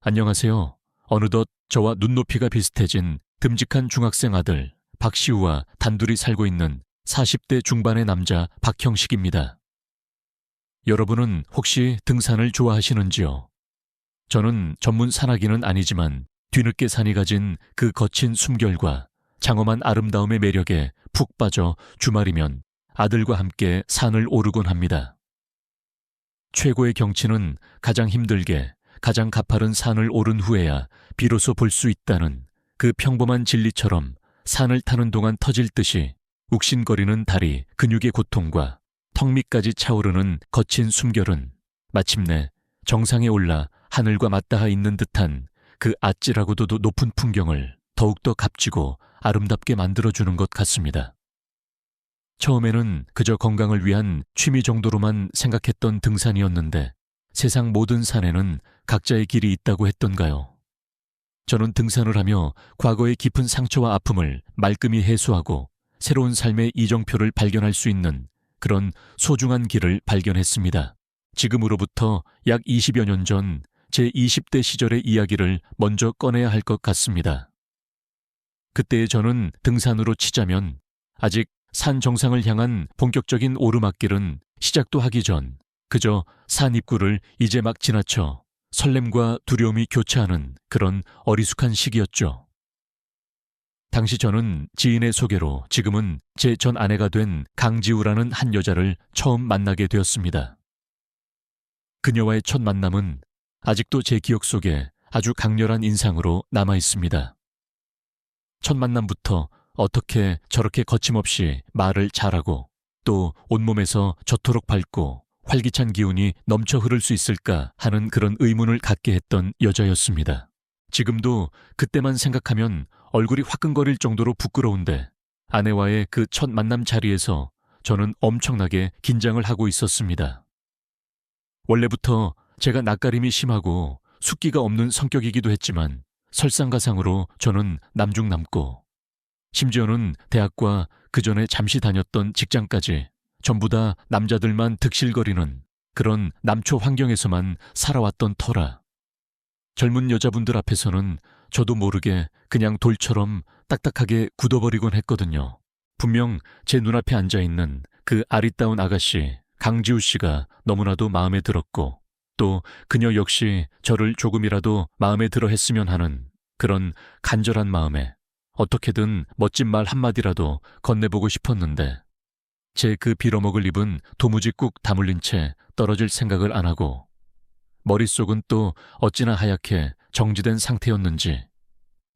안녕하세요. 어느덧 저와 눈높이가 비슷해진 듬직한 중학생 아들 박시우와 단둘이 살고 있는 40대 중반의 남자 박형식입니다. 여러분은 혹시 등산을 좋아하시는지요? 저는 전문 산악인은 아니지만 뒤늦게 산이 가진 그 거친 숨결과 장엄한 아름다움의 매력에 푹 빠져 주말이면 아들과 함께 산을 오르곤 합니다. 최고의 경치는 가장 힘들게 가장 가파른 산을 오른 후에야 비로소 볼 수 있다는 그 평범한 진리처럼 산을 타는 동안 터질 듯이 욱신거리는 다리, 근육의 고통과 턱 밑까지 차오르는 거친 숨결은 마침내 정상에 올라 하늘과 맞닿아 있는 듯한 그 아찔하고도 높은 풍경을 더욱더 값지고 아름답게 만들어주는 것 같습니다. 처음에는 그저 건강을 위한 취미 정도로만 생각했던 등산이었는데 세상 모든 산에는 각자의 길이 있다고 했던가요? 저는 등산을 하며 과거의 깊은 상처와 아픔을 말끔히 해소하고 새로운 삶의 이정표를 발견할 수 있는 그런 소중한 길을 발견했습니다. 지금으로부터 약 20여 년 전 제 20대 시절의 이야기를 먼저 꺼내야 할 것 같습니다. 그때의 저는 등산으로 치자면 아직 산 정상을 향한 본격적인 오르막길은 시작도 하기 전 그저 산 입구를 이제 막 지나쳐 설렘과 두려움이 교차하는 그런 어리숙한 시기였죠. 당시 저는 지인의 소개로 지금은 제 전 아내가 된 강지우라는 한 여자를 처음 만나게 되었습니다. 그녀와의 첫 만남은 아직도 제 기억 속에 아주 강렬한 인상으로 남아 있습니다. 첫 만남부터 어떻게 저렇게 거침없이 말을 잘하고 또 온몸에서 저토록 밝고 활기찬 기운이 넘쳐 흐를 수 있을까 하는 그런 의문을 갖게 했던 여자였습니다. 지금도 그때만 생각하면 얼굴이 화끈거릴 정도로 부끄러운데 아내와의 그 첫 만남 자리에서 저는 엄청나게 긴장을 하고 있었습니다. 원래부터 제가 낯가림이 심하고 숫기가 없는 성격이기도 했지만 설상가상으로 저는 남중남고 심지어는 대학과 그 전에 잠시 다녔던 직장까지 전부 다 남자들만 득실거리는 그런 남초 환경에서만 살아왔던 터라 젊은 여자분들 앞에서는 저도 모르게 그냥 돌처럼 딱딱하게 굳어버리곤 했거든요. 분명 제 눈앞에 앉아있는 그 아리따운 아가씨 강지우 씨가 너무나도 마음에 들었고 또 그녀 역시 저를 조금이라도 마음에 들어 했으면 하는 그런 간절한 마음에 어떻게든 멋진 말 한마디라도 건네보고 싶었는데 제 그 빌어먹을 입은 도무지 꾹 다물린 채 떨어질 생각을 안 하고 머릿속은 또 어찌나 하얗게 정지된 상태였는지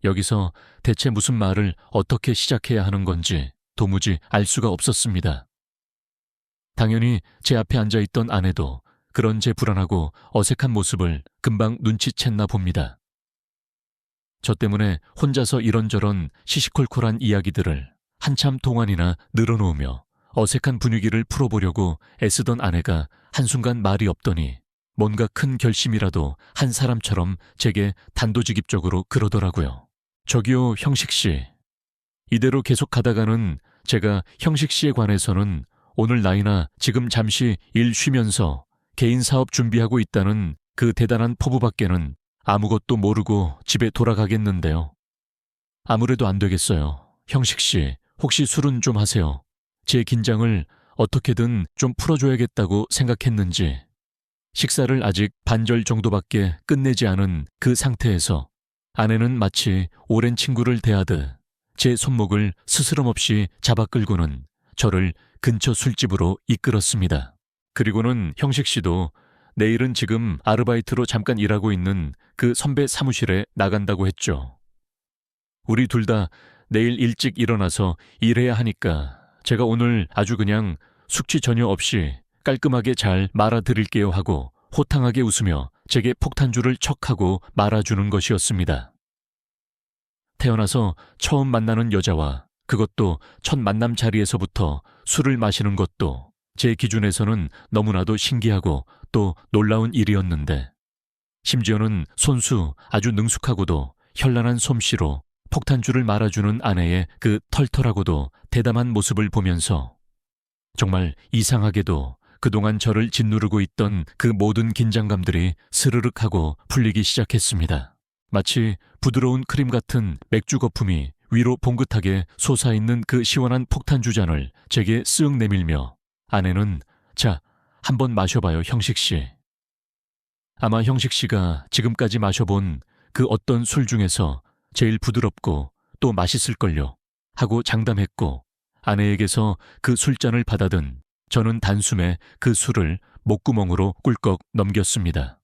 여기서 대체 무슨 말을 어떻게 시작해야 하는 건지 도무지 알 수가 없었습니다. 당연히 제 앞에 앉아있던 아내도 그런 제 불안하고 어색한 모습을 금방 눈치챘나 봅니다. 저 때문에 혼자서 이런저런 시시콜콜한 이야기들을 한참 동안이나 늘어놓으며 어색한 분위기를 풀어보려고 애쓰던 아내가 한순간 말이 없더니 뭔가 큰 결심이라도 한 사람처럼 제게 단도직입적으로 그러더라고요. 저기요, 형식 씨. 이대로 계속 가다가는 제가 형식 씨에 관해서는 오늘 나이나 지금 잠시 일 쉬면서 개인 사업 준비하고 있다는 그 대단한 포부밖에는 아무것도 모르고 집에 돌아가겠는데요. 아무래도 안 되겠어요. 형식 씨, 혹시 술은 좀 하세요. 제 긴장을 어떻게든 좀 풀어줘야겠다고 생각했는지 식사를 아직 반절 정도밖에 끝내지 않은 그 상태에서 아내는 마치 오랜 친구를 대하듯 제 손목을 스스럼 없이 잡아 끌고는 저를 근처 술집으로 이끌었습니다. 그리고는 형식 씨도 내일은 지금 아르바이트로 잠깐 일하고 있는 그 선배 사무실에 나간다고 했죠. 우리 둘 다 내일 일찍 일어나서 일해야 하니까 제가 오늘 아주 그냥 숙취 전혀 없이 깔끔하게 잘 말아드릴게요 하고 호탕하게 웃으며 제게 폭탄주를 척하고 말아주는 것이었습니다. 태어나서 처음 만나는 여자와 그것도 첫 만남 자리에서부터 술을 마시는 것도 제 기준에서는 너무나도 신기하고 또 놀라운 일이었는데 심지어는 손수 아주 능숙하고도 현란한 솜씨로 폭탄주를 말아주는 아내의 그 털털하고도 대담한 모습을 보면서 정말 이상하게도 그동안 저를 짓누르고 있던 그 모든 긴장감들이 스르륵 하고 풀리기 시작했습니다. 마치 부드러운 크림 같은 맥주 거품이 위로 봉긋하게 솟아있는 그 시원한 폭탄주 잔을 제게 쓱 내밀며 아내는 자, 한번 마셔봐요, 형식 씨. 아마 형식 씨가 지금까지 마셔본 그 어떤 술 중에서 제일 부드럽고 또 맛있을걸요 하고 장담했고 아내에게서 그 술잔을 받아든 저는 단숨에 그 술을 목구멍으로 꿀꺽 넘겼습니다.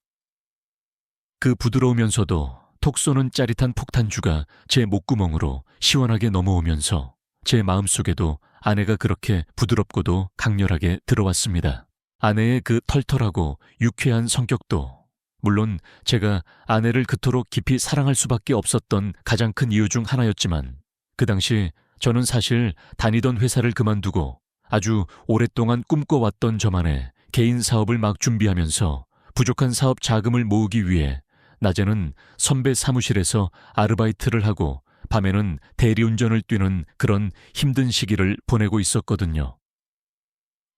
그 부드러우면서도 톡 쏘는 짜릿한 폭탄주가 제 목구멍으로 시원하게 넘어오면서 제 마음속에도 아내가 그렇게 부드럽고도 강렬하게 들어왔습니다. 아내의 그 털털하고 유쾌한 성격도 물론 제가 아내를 그토록 깊이 사랑할 수밖에 없었던 가장 큰 이유 중 하나였지만 그 당시 저는 사실 다니던 회사를 그만두고 아주 오랫동안 꿈꿔왔던 저만의 개인 사업을 막 준비하면서 부족한 사업 자금을 모으기 위해 낮에는 선배 사무실에서 아르바이트를 하고 밤에는 대리운전을 뛰는 그런 힘든 시기를 보내고 있었거든요.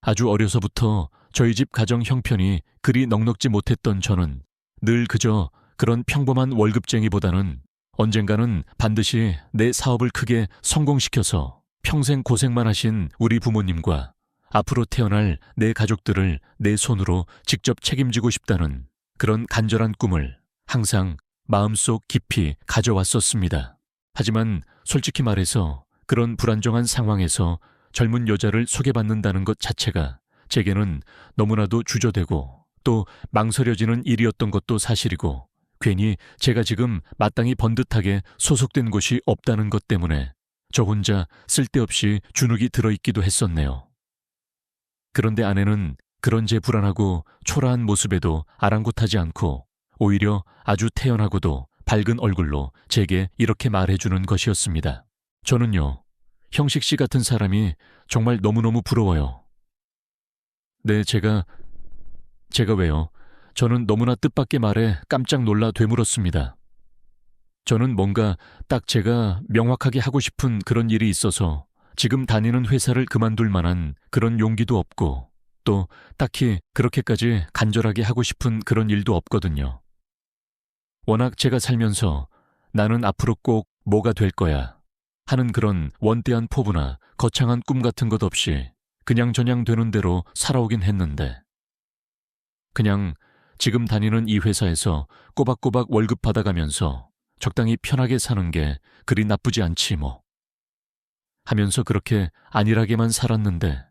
아주 어려서부터 저희 집 가정 형편이 그리 넉넉지 못했던 저는 늘 그저 그런 평범한 월급쟁이보다는 언젠가는 반드시 내 사업을 크게 성공시켜서 평생 고생만 하신 우리 부모님과 앞으로 태어날 내 가족들을 내 손으로 직접 책임지고 싶다는 그런 간절한 꿈을 항상 마음속 깊이 가져왔었습니다. 하지만 솔직히 말해서 그런 불안정한 상황에서 젊은 여자를 소개받는다는 것 자체가 제게는 너무나도 주저되고 또 망설여지는 일이었던 것도 사실이고 괜히 제가 지금 마땅히 번듯하게 소속된 곳이 없다는 것 때문에 저 혼자 쓸데없이 주눅이 들어있기도 했었네요. 그런데 아내는 그런 제 불안하고 초라한 모습에도 아랑곳하지 않고 오히려 아주 태연하고도 밝은 얼굴로 제게 이렇게 말해주는 것이었습니다. 저는요, 형식 씨 같은 사람이 정말 너무너무 부러워요. 네, 제가 왜요? 저는 너무나 뜻밖의 말에 깜짝 놀라 되물었습니다. 저는 뭔가 딱 제가 명확하게 하고 싶은 그런 일이 있어서 지금 다니는 회사를 그만둘 만한 그런 용기도 없고 또 딱히 그렇게까지 간절하게 하고 싶은 그런 일도 없거든요. 워낙 제가 살면서 나는 앞으로 꼭 뭐가 될 거야 하는 그런 원대한 포부나 거창한 꿈 같은 것 없이 그냥저냥 되는 대로 살아오긴 했는데 그냥 지금 다니는 이 회사에서 꼬박꼬박 월급 받아가면서 적당히 편하게 사는 게 그리 나쁘지 않지 뭐. 하면서 그렇게 안일하게만 살았는데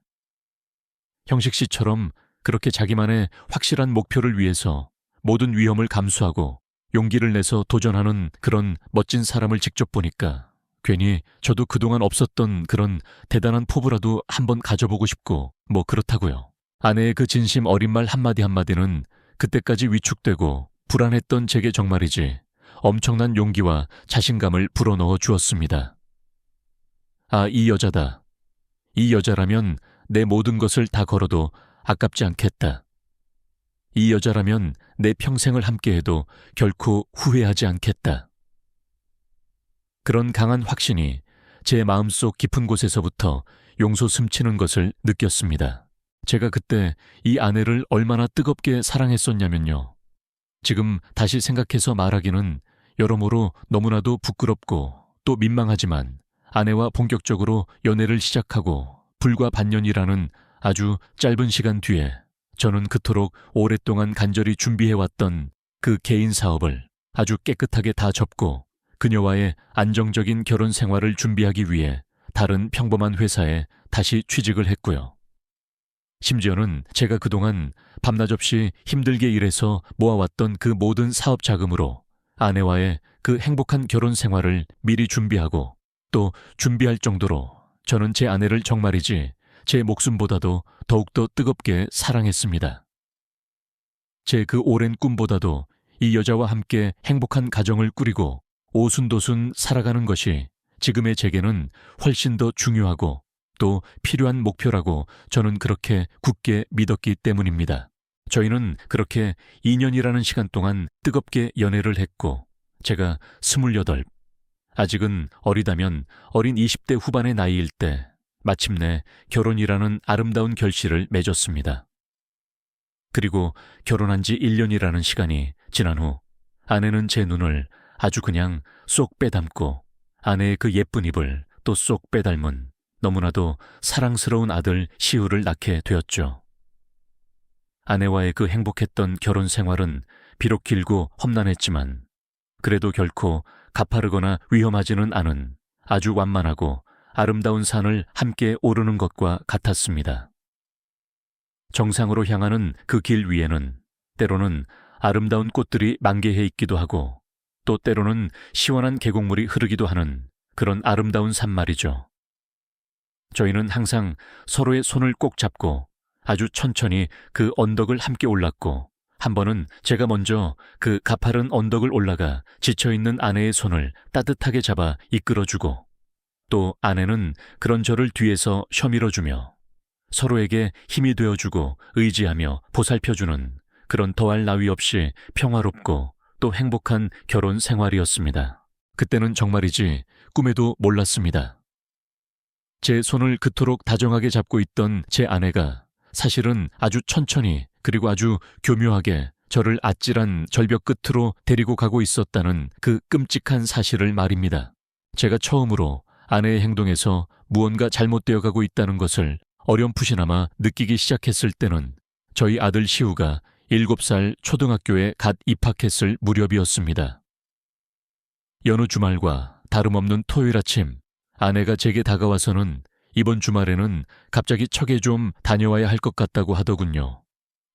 형식 씨처럼 그렇게 자기만의 확실한 목표를 위해서 모든 위험을 감수하고 용기를 내서 도전하는 그런 멋진 사람을 직접 보니까 괜히 저도 그동안 없었던 그런 대단한 포부라도 한번 가져보고 싶고 뭐 그렇다고요. 아내의 그 진심 어린 말 한마디 한마디는 그때까지 위축되고 불안했던 제게 정말이지 엄청난 용기와 자신감을 불어넣어 주었습니다. 아, 이 여자다. 이 여자라면 내 모든 것을 다 걸어도 아깝지 않겠다. 이 여자라면 내 평생을 함께해도 결코 후회하지 않겠다. 그런 강한 확신이 제 마음속 깊은 곳에서부터 용솟 스치는 것을 느꼈습니다. 제가 그때 이 아내를 얼마나 뜨겁게 사랑했었냐면요. 지금 다시 생각해서 말하기는 여러모로 너무나도 부끄럽고 또 민망하지만 아내와 본격적으로 연애를 시작하고 불과 반년이라는 아주 짧은 시간 뒤에 저는 그토록 오랫동안 간절히 준비해왔던 그 개인 사업을 아주 깨끗하게 다 접고 그녀와의 안정적인 결혼 생활을 준비하기 위해 다른 평범한 회사에 다시 취직을 했고요. 심지어는 제가 그동안 밤낮 없이 힘들게 일해서 모아왔던 그 모든 사업 자금으로 아내와의 그 행복한 결혼 생활을 미리 준비하고 또 준비할 정도로 저는 제 아내를 정말이지 제 목숨보다도 더욱더 뜨겁게 사랑했습니다. 제 그 오랜 꿈보다도 이 여자와 함께 행복한 가정을 꾸리고 오순도순 살아가는 것이 지금의 제게는 훨씬 더 중요하고 또 필요한 목표라고 저는 그렇게 굳게 믿었기 때문입니다. 저희는 그렇게 2년이라는 시간 동안 뜨겁게 연애를 했고 제가 28, 아직은 어리다면 어린 20대 후반의 나이일 때 마침내 결혼이라는 아름다운 결실을 맺었습니다. 그리고 결혼한 지 1년이라는 시간이 지난 후 아내는 제 눈을 아주 그냥 쏙 빼닮고 아내의 그 예쁜 입을 또 쏙 빼닮은 너무나도 사랑스러운 아들 시우를 낳게 되었죠. 아내와의 그 행복했던 결혼 생활은 비록 길고 험난했지만 그래도 결코 가파르거나 위험하지는 않은 아주 완만하고 아름다운 산을 함께 오르는 것과 같았습니다. 정상으로 향하는 그 길 위에는 때로는 아름다운 꽃들이 만개해 있기도 하고 또 때로는 시원한 계곡물이 흐르기도 하는 그런 아름다운 산 말이죠. 저희는 항상 서로의 손을 꼭 잡고 아주 천천히 그 언덕을 함께 올랐고 한 번은 제가 먼저 그 가파른 언덕을 올라가 지쳐있는 아내의 손을 따뜻하게 잡아 이끌어주고 또 아내는 그런 저를 뒤에서 셔밀어주며 서로에게 힘이 되어주고 의지하며 보살펴주는 그런 더할 나위 없이 평화롭고 또 행복한 결혼 생활이었습니다. 그때는 정말이지 꿈에도 몰랐습니다. 제 손을 그토록 다정하게 잡고 있던 제 아내가 사실은 아주 천천히 그리고 아주 교묘하게 저를 아찔한 절벽 끝으로 데리고 가고 있었다는 그 끔찍한 사실을 말입니다. 제가 처음으로 아내의 행동에서 무언가 잘못되어 가고 있다는 것을 어렴풋이나마 느끼기 시작했을 때는 저희 아들 시우가 7살 초등학교에 갓 입학했을 무렵이었습니다. 여느 주말과 다름없는 토요일 아침 아내가 제게 다가와서는 이번 주말에는 갑자기 척에 좀 다녀와야 할 것 같다고 하더군요.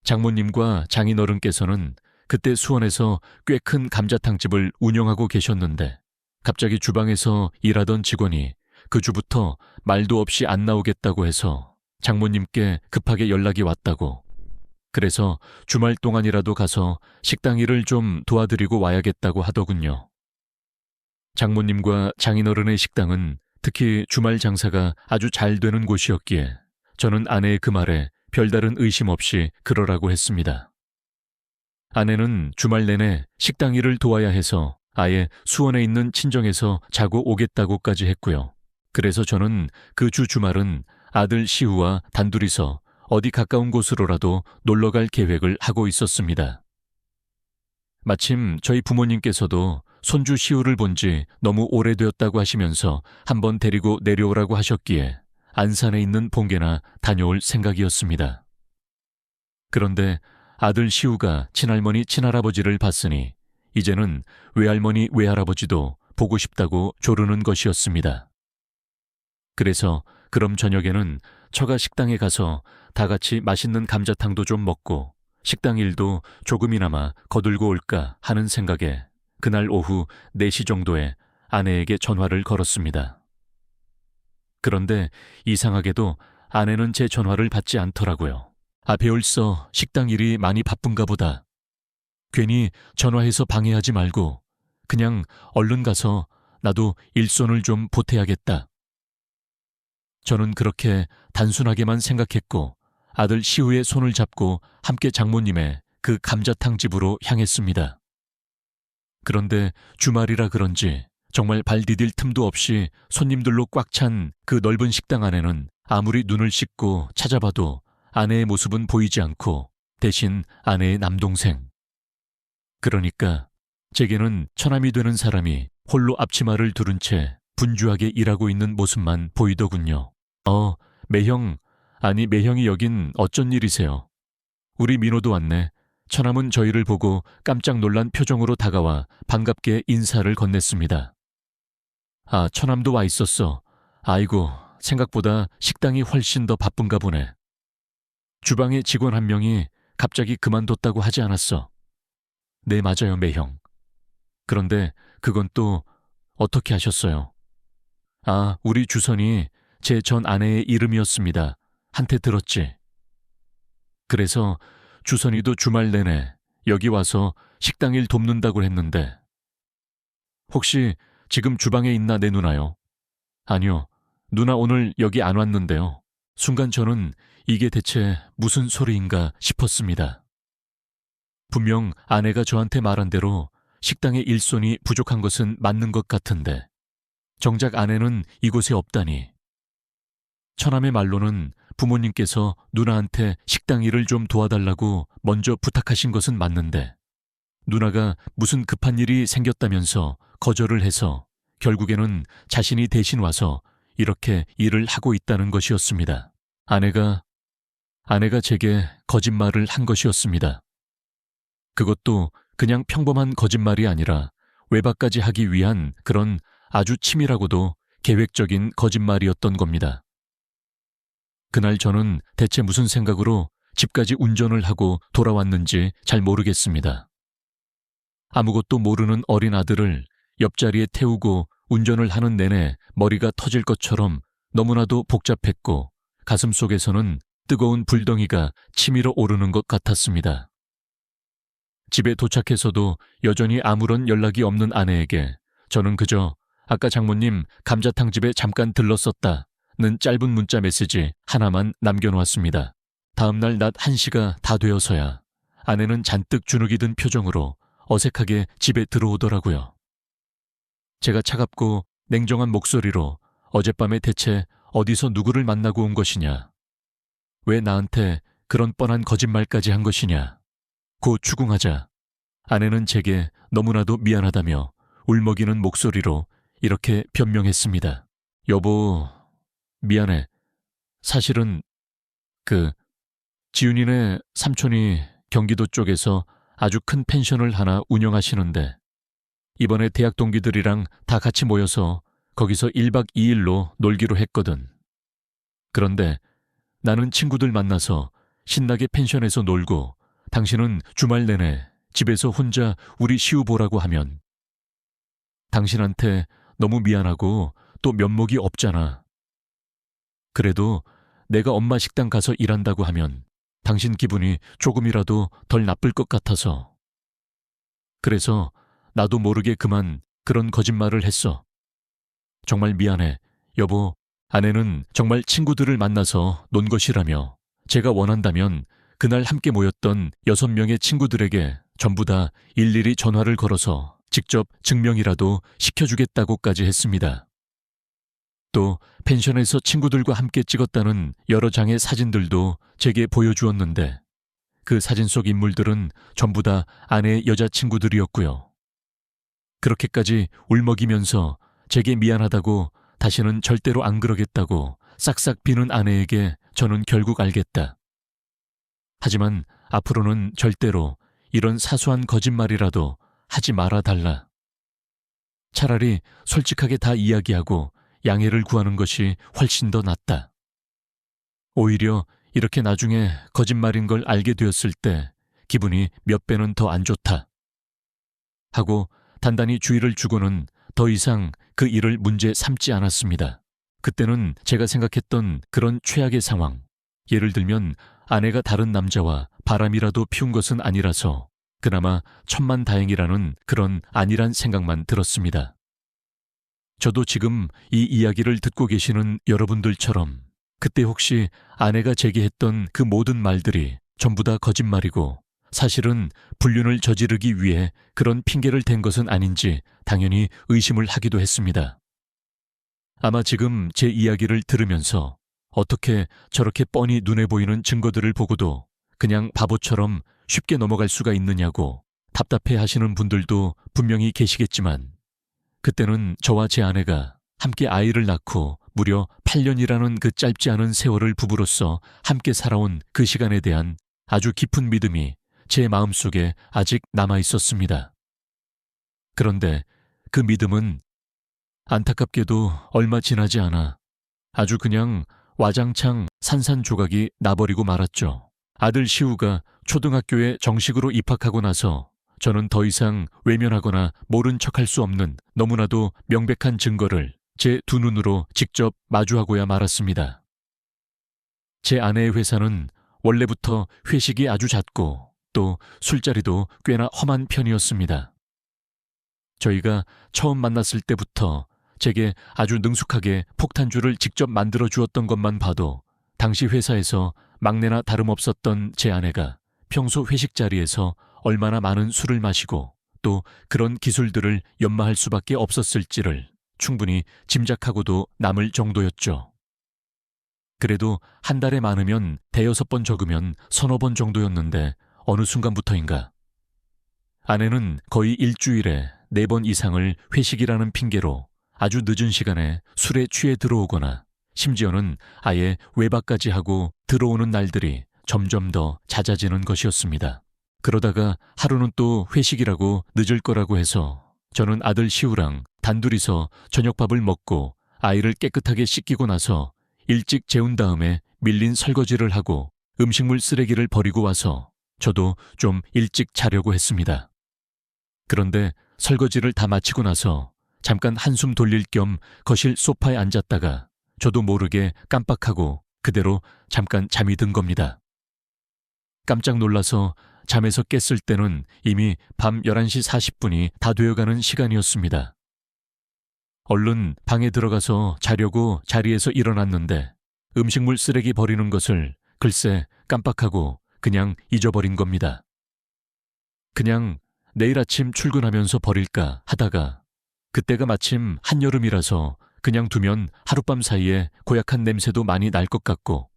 장모님과 장인어른께서는 그때 수원에서 꽤 큰 감자탕집을 운영하고 계셨는데 갑자기 주방에서 일하던 직원이 그 주부터 말도 없이 안 나오겠다고 해서 장모님께 급하게 연락이 왔다고. 그래서 주말 동안이라도 가서 식당 일을 좀 도와드리고 와야겠다고 하더군요. 장모님과 장인어른의 식당은 특히 주말 장사가 아주 잘 되는 곳이었기에 저는 아내의 그 말에 별다른 의심 없이 그러라고 했습니다. 아내는 주말 내내 식당 일을 도와야 해서 아예 수원에 있는 친정에서 자고 오겠다고까지 했고요. 그래서 저는 그 주 주말은 아들 시우와 단둘이서 어디 가까운 곳으로라도 놀러갈 계획을 하고 있었습니다. 마침 저희 부모님께서도 손주 시우를 본 지 너무 오래되었다고 하시면서 한번 데리고 내려오라고 하셨기에 안산에 있는 본계나 다녀올 생각이었습니다. 그런데 아들 시우가 친할머니 친할아버지를 봤으니 이제는 외할머니 외할아버지도 보고 싶다고 조르는 것이었습니다. 그래서 그럼 저녁에는 처가 식당에 가서 다 같이 맛있는 감자탕도 좀 먹고 식당 일도 조금이나마 거들고 올까 하는 생각에 그날 오후 4시 정도에 아내에게 전화를 걸었습니다. 그런데 이상하게도 아내는 제 전화를 받지 않더라고요. 배울서 식당 일이 많이 바쁜가 보다. 괜히 전화해서 방해하지 말고 그냥 얼른 가서 나도 일손을 좀 보태야겠다. 저는 그렇게 단순하게만 생각했고 아들 시우의 손을 잡고 함께 장모님의 그 감자탕 집으로 향했습니다. 그런데 주말이라 그런지 정말 발 디딜 틈도 없이 손님들로 꽉 찬 그 넓은 식당 안에는 아무리 눈을 씻고 찾아봐도 아내의 모습은 보이지 않고 대신 아내의 남동생. 그러니까 제게는 처남이 되는 사람이 홀로 앞치마를 두른 채 분주하게 일하고 있는 모습만 보이더군요. 매형, 아니 매형이 여긴 어쩐 일이세요? 우리 민호도 왔네. 처남은 저희를 보고 깜짝 놀란 표정으로 다가와 반갑게 인사를 건넸습니다. 처남도 와 있었어. 아이고, 생각보다 식당이 훨씬 더 바쁜가 보네. 주방에 직원 한 명이 갑자기 그만뒀다고 하지 않았어. 네, 맞아요, 매형. 그런데 그건 또 어떻게 하셨어요? 우리 주선이 제 전 아내의 이름이었습니다. 한테 들었지. 그래서 주선이도 주말 내내 여기 와서 식당 일 돕는다고 했는데 혹시 지금 주방에 있나 내 누나요? 아니요, 누나 오늘 여기 안 왔는데요. 순간 저는 이게 대체 무슨 소리인가 싶었습니다. 분명 아내가 저한테 말한 대로 식당의 일손이 부족한 것은 맞는 것 같은데 정작 아내는 이곳에 없다니. 처남의 말로는 부모님께서 누나한테 식당 일을 좀 도와달라고 먼저 부탁하신 것은 맞는데 누나가 무슨 급한 일이 생겼다면서 거절을 해서 결국에는 자신이 대신 와서 이렇게 일을 하고 있다는 것이었습니다. 아내가 제게 거짓말을 한 것이었습니다. 그것도 그냥 평범한 거짓말이 아니라 외박까지 하기 위한 그런 아주 치밀하고도 계획적인 거짓말이었던 겁니다. 그날 저는 대체 무슨 생각으로 집까지 운전을 하고 돌아왔는지 잘 모르겠습니다. 아무것도 모르는 어린 아들을 옆자리에 태우고 운전을 하는 내내 머리가 터질 것처럼 너무나도 복잡했고 가슴속에서는 뜨거운 불덩이가 치밀어 오르는 것 같았습니다. 집에 도착해서도 여전히 아무런 연락이 없는 아내에게 저는 그저 아까 장모님 감자탕 집에 잠깐 들렀었다는 짧은 문자 메시지 하나만 남겨놓았습니다. 다음날 낮 1시가 다 되어서야 아내는 잔뜩 주눅이 든 표정으로 어색하게 집에 들어오더라고요. 제가 차갑고 냉정한 목소리로 어젯밤에 대체 어디서 누구를 만나고 온 것이냐, 왜 나한테 그런 뻔한 거짓말까지 한 것이냐 고 추궁하자 아내는 제게 너무나도 미안하다며 울먹이는 목소리로 이렇게 변명했습니다. 여보, 미안해. 사실은 지훈이네 삼촌이 경기도 쪽에서 아주 큰 펜션을 하나 운영하시는데 이번에 대학 동기들이랑 다 같이 모여서 거기서 1박 2일로 놀기로 했거든. 그런데 나는 친구들 만나서 신나게 펜션에서 놀고 당신은 주말 내내 집에서 혼자 우리 시우 보라고 하면 당신한테 너무 미안하고 또 면목이 없잖아. 그래도 내가 엄마 식당 가서 일한다고 하면 당신 기분이 조금이라도 덜 나쁠 것 같아서. 그래서 나도 모르게 그만 그런 거짓말을 했어. 정말 미안해. 여보, 아내는 정말 친구들을 만나서 논 것이라며 제가 원한다면 그날 함께 모였던 6명의 친구들에게 전부 다 일일이 전화를 걸어서 직접 증명이라도 시켜주겠다고까지 했습니다. 또 펜션에서 친구들과 함께 찍었다는 여러 장의 사진들도 제게 보여주었는데 그 사진 속 인물들은 전부 다 아내의 여자친구들이었고요. 그렇게까지 울먹이면서 제게 미안하다고 다시는 절대로 안 그러겠다고 싹싹 비는 아내에게 저는 결국 알겠다. 하지만 앞으로는 절대로 이런 사소한 거짓말이라도 하지 말아달라. 차라리 솔직하게 다 이야기하고 양해를 구하는 것이 훨씬 더 낫다. 오히려 이렇게 나중에 거짓말인 걸 알게 되었을 때 기분이 몇 배는 더 안 좋다. 하고 단단히 주의를 주고는 더 이상 그 일을 문제 삼지 않았습니다. 그때는 제가 생각했던 그런 최악의 상황, 예를 들면 아내가 다른 남자와 바람이라도 피운 것은 아니라서 그나마 천만다행이라는 그런 안일한 생각만 들었습니다. 저도 지금 이 이야기를 듣고 계시는 여러분들처럼 그때 혹시 아내가 제게 했던 그 모든 말들이 전부 다 거짓말이고 사실은 불륜을 저지르기 위해 그런 핑계를 댄 것은 아닌지 당연히 의심을 하기도 했습니다. 아마 지금 제 이야기를 들으면서 어떻게 저렇게 뻔히 눈에 보이는 증거들을 보고도 그냥 바보처럼 쉽게 넘어갈 수가 있느냐고 답답해 하시는 분들도 분명히 계시겠지만 그때는 저와 제 아내가 함께 아이를 낳고 무려 8년이라는 그 짧지 않은 세월을 부부로서 함께 살아온 그 시간에 대한 아주 깊은 믿음이 제 마음속에 아직 남아 있었습니다. 그런데 그 믿음은 안타깝게도 얼마 지나지 않아 아주 그냥 와장창 산산조각이 나버리고 말았죠. 아들 시우가 초등학교에 정식으로 입학하고 나서 저는 더 이상 외면하거나 모른 척할 수 없는 너무나도 명백한 증거를 제 두 눈으로 직접 마주하고야 말았습니다. 제 아내의 회사는 원래부터 회식이 아주 잦고 또 술자리도 꽤나 험한 편이었습니다. 저희가 처음 만났을 때부터 제게 아주 능숙하게 폭탄주를 직접 만들어 주었던 것만 봐도 당시 회사에서 막내나 다름없었던 제 아내가 평소 회식 자리에서 얼마나 많은 술을 마시고 또 그런 기술들을 연마할 수밖에 없었을지를 충분히 짐작하고도 남을 정도였죠. 그래도 한 달에 많으면 대여섯 번 적으면 서너 번 정도였는데 어느 순간부터인가. 아내는 거의 일주일에 4번 이상을 회식이라는 핑계로 아주 늦은 시간에 술에 취해 들어오거나 심지어는 아예 외박까지 하고 들어오는 날들이 점점 더 잦아지는 것이었습니다. 그러다가 하루는 또 회식이라고 늦을 거라고 해서 저는 아들 시우랑 단둘이서 저녁밥을 먹고 아이를 깨끗하게 씻기고 나서 일찍 재운 다음에 밀린 설거지를 하고 음식물 쓰레기를 버리고 와서 저도 좀 일찍 자려고 했습니다. 그런데 설거지를 다 마치고 나서 잠깐 한숨 돌릴 겸 거실 소파에 앉았다가 저도 모르게 깜빡하고 그대로 잠깐 잠이 든 겁니다. 깜짝 놀라서 잠에서 깼을 때는 이미 밤 11시 40분이 다 되어가는 시간이었습니다. 얼른 방에 들어가서 자려고 자리에서 일어났는데 음식물 쓰레기 버리는 것을 글쎄 깜빡하고 그냥 잊어버린 겁니다. 그냥 내일 아침 출근하면서 버릴까 하다가 그때가 마침 한여름이라서 그냥 두면 하룻밤 사이에 고약한 냄새도 많이 날 것 같고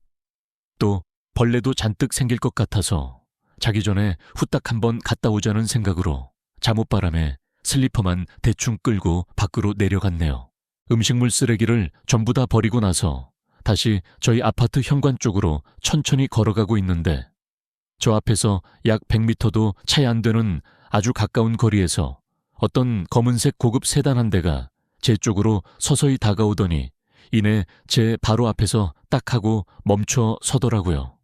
또 벌레도 잔뜩 생길 것 같아서 자기 전에 후딱 한번 갔다 오자는 생각으로 잠옷바람에 슬리퍼만 대충 끌고 밖으로 내려갔네요. 음식물 쓰레기를 전부 다 버리고 나서 다시 저희 아파트 현관 쪽으로 천천히 걸어가고 있는데 저 앞에서 약 100m도 차이 안 되는 아주 가까운 거리에서 어떤 검은색 고급 세단 한 대가 제 쪽으로 서서히 다가오더니 이내 제 바로 앞에서 딱 하고 멈춰 서더라고요.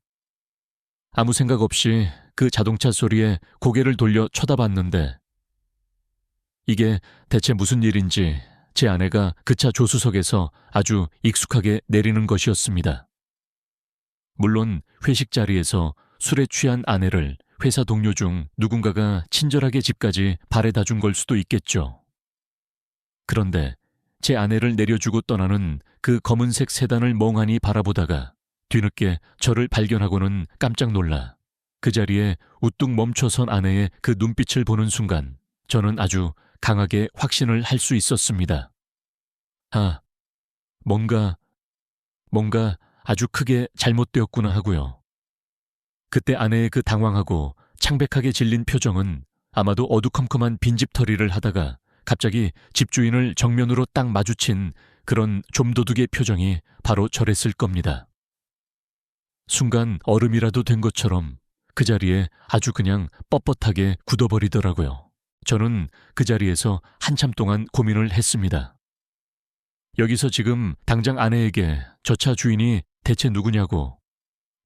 아무 생각 없이 그 자동차 소리에 고개를 돌려 쳐다봤는데 이게 대체 무슨 일인지 제 아내가 그 차 조수석에서 아주 익숙하게 내리는 것이었습니다. 물론 회식 자리에서 술에 취한 아내를 회사 동료 중 누군가가 친절하게 집까지 바래다 준 걸 수도 있겠죠. 그런데 제 아내를 내려주고 떠나는 그 검은색 세단을 멍하니 바라보다가 뒤늦게 저를 발견하고는 깜짝 놀라 그 자리에 우뚝 멈춰선 아내의 그 눈빛을 보는 순간 저는 아주 강하게 확신을 할 수 있었습니다. 아, 뭔가 아주 크게 잘못되었구나 하고요. 그때 아내의 그 당황하고 창백하게 질린 표정은 아마도 어두컴컴한 빈집털이를 하다가 갑자기 집주인을 정면으로 딱 마주친 그런 좀도둑의 표정이 바로 저랬을 겁니다. 순간 얼음이라도 된 것처럼 그 자리에 아주 그냥 뻣뻣하게 굳어버리더라고요. 저는 그 자리에서 한참 동안 고민을 했습니다. 여기서 지금 당장 아내에게 저 차 주인이 대체 누구냐고,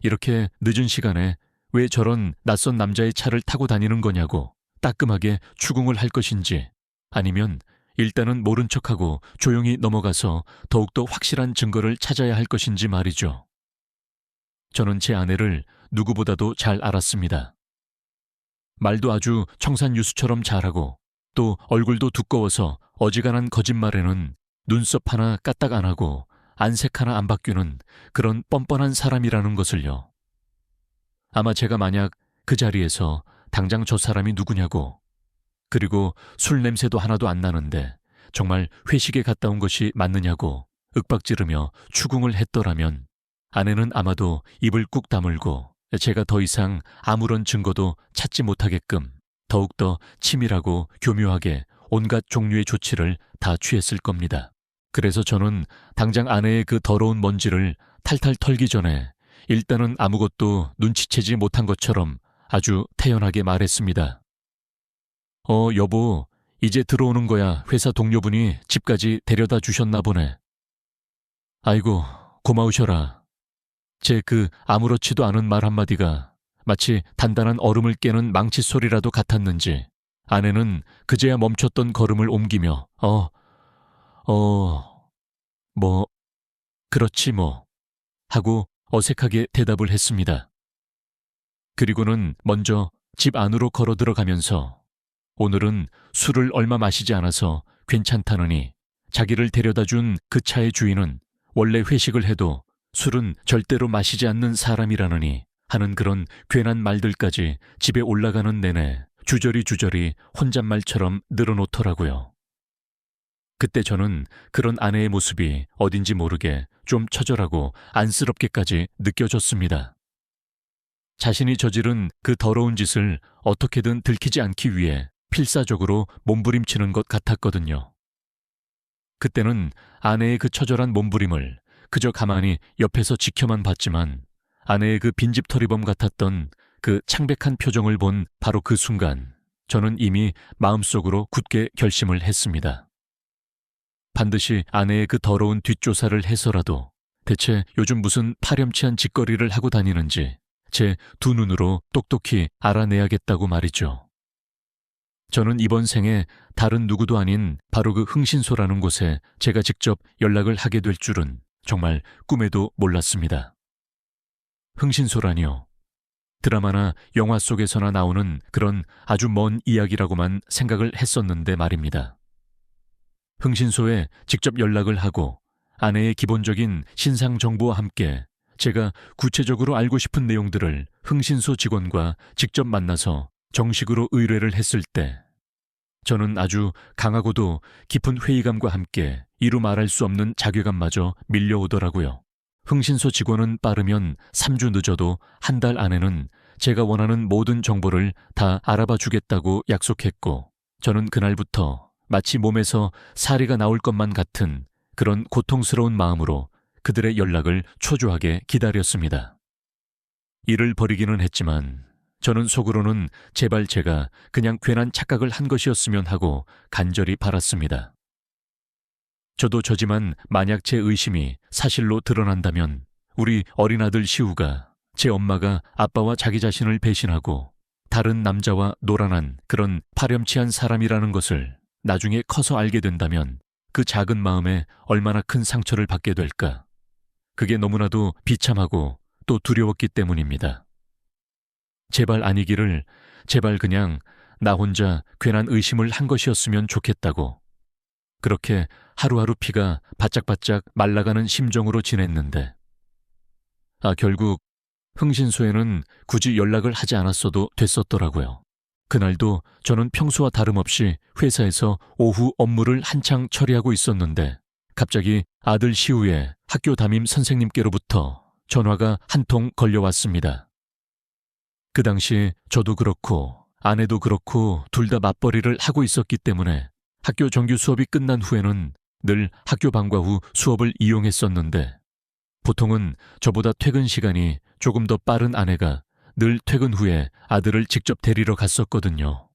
이렇게 늦은 시간에 왜 저런 낯선 남자의 차를 타고 다니는 거냐고 따끔하게 추궁을 할 것인지 아니면 일단은 모른 척하고 조용히 넘어가서 더욱더 확실한 증거를 찾아야 할 것인지 말이죠. 저는 제 아내를 누구보다도 잘 알았습니다. 말도 아주 청산유수처럼 잘하고 또 얼굴도 두꺼워서 어지간한 거짓말에는 눈썹 하나 까딱 안 하고 안색 하나 안 바뀌는 그런 뻔뻔한 사람이라는 것을요. 아마 제가 만약 그 자리에서 당장 저 사람이 누구냐고, 그리고 술 냄새도 하나도 안 나는데 정말 회식에 갔다 온 것이 맞느냐고 윽박지르며 추궁을 했더라면 아내는 아마도 입을 꾹 다물고 제가 더 이상 아무런 증거도 찾지 못하게끔 더욱더 치밀하고 교묘하게 온갖 종류의 조치를 다 취했을 겁니다. 그래서 저는 당장 아내의 그 더러운 먼지를 탈탈 털기 전에 일단은 아무것도 눈치채지 못한 것처럼 아주 태연하게 말했습니다. 여보, 이제 들어오는 거야. 회사 동료분이 집까지 데려다 주셨나 보네. 아이고, 고마우셔라. 제 그 아무렇지도 않은 말 한마디가 마치 단단한 얼음을 깨는 망치 소리라도 같았는지 아내는 그제야 멈췄던 걸음을 옮기며 그렇지 뭐 하고 어색하게 대답을 했습니다. 그리고는 먼저 집 안으로 걸어 들어가면서 오늘은 술을 얼마 마시지 않아서 괜찮다느니 자기를 데려다 준 그 차의 주인은 원래 회식을 해도 술은 절대로 마시지 않는 사람이라느니 하는 그런 괜한 말들까지 집에 올라가는 내내 주저리 혼잣말처럼 늘어놓더라고요. 그때 저는 그런 아내의 모습이 어딘지 모르게 좀 처절하고 안쓰럽게까지 느껴졌습니다. 자신이 저지른 그 더러운 짓을 어떻게든 들키지 않기 위해 필사적으로 몸부림치는 것 같았거든요. 그때는 아내의 그 처절한 몸부림을 그저 가만히 옆에서 지켜만 봤지만 아내의 그 빈집털이범 같았던 그 창백한 표정을 본 바로 그 순간 저는 이미 마음속으로 굳게 결심을 했습니다. 반드시 아내의 그 더러운 뒷조사를 해서라도 대체 요즘 무슨 파렴치한 짓거리를 하고 다니는지 제 두 눈으로 똑똑히 알아내야겠다고 말이죠. 저는 이번 생에 다른 누구도 아닌 바로 그 흥신소라는 곳에 제가 직접 연락을 하게 될 줄은 정말 꿈에도 몰랐습니다. 흥신소라니요. 드라마나 영화 속에서나 나오는 그런 아주 먼 이야기라고만 생각을 했었는데 말입니다. 흥신소에 직접 연락을 하고 아내의 기본적인 신상 정보와 함께 제가 구체적으로 알고 싶은 내용들을 흥신소 직원과 직접 만나서 정식으로 의뢰를 했을 때 저는 아주 강하고도 깊은 회의감과 함께 이루 말할 수 없는 자괴감마저 밀려오더라고요. 흥신소 직원은 빠르면 3주 늦어도 한 달 안에는 제가 원하는 모든 정보를 다 알아봐 주겠다고 약속했고 저는 그날부터 마치 몸에서 사리가 나올 것만 같은 그런 고통스러운 마음으로 그들의 연락을 초조하게 기다렸습니다. 일을 벌이기는 했지만 저는 속으로는 제발 제가 그냥 괜한 착각을 한 것이었으면 하고 간절히 바랐습니다. 저도 저지만 만약 제 의심이 사실로 드러난다면 우리 어린아들 시우가 제 엄마가 아빠와 자기 자신을 배신하고 다른 남자와 노란한 그런 파렴치한 사람이라는 것을 나중에 커서 알게 된다면 그 작은 마음에 얼마나 큰 상처를 받게 될까. 그게 너무나도 비참하고 또 두려웠기 때문입니다. 제발 아니기를, 제발 그냥 나 혼자 괜한 의심을 한 것이었으면 좋겠다고. 그렇게 하루하루 피가 바짝바짝 말라가는 심정으로 지냈는데 결국 흥신소에는 굳이 연락을 하지 않았어도 됐었더라고요. 그날도 저는 평소와 다름없이 회사에서 오후 업무를 한창 처리하고 있었는데 갑자기 아들 시우의 학교 담임 선생님께로부터 전화가 한 통 걸려왔습니다. 그 당시 저도 그렇고 아내도 그렇고 둘 다 맞벌이를 하고 있었기 때문에 학교 정규 수업이 끝난 후에는 늘 학교 방과 후 수업을 이용했었는데 보통은 저보다 퇴근 시간이 조금 더 빠른 아내가 늘 퇴근 후에 아들을 직접 데리러 갔었거든요.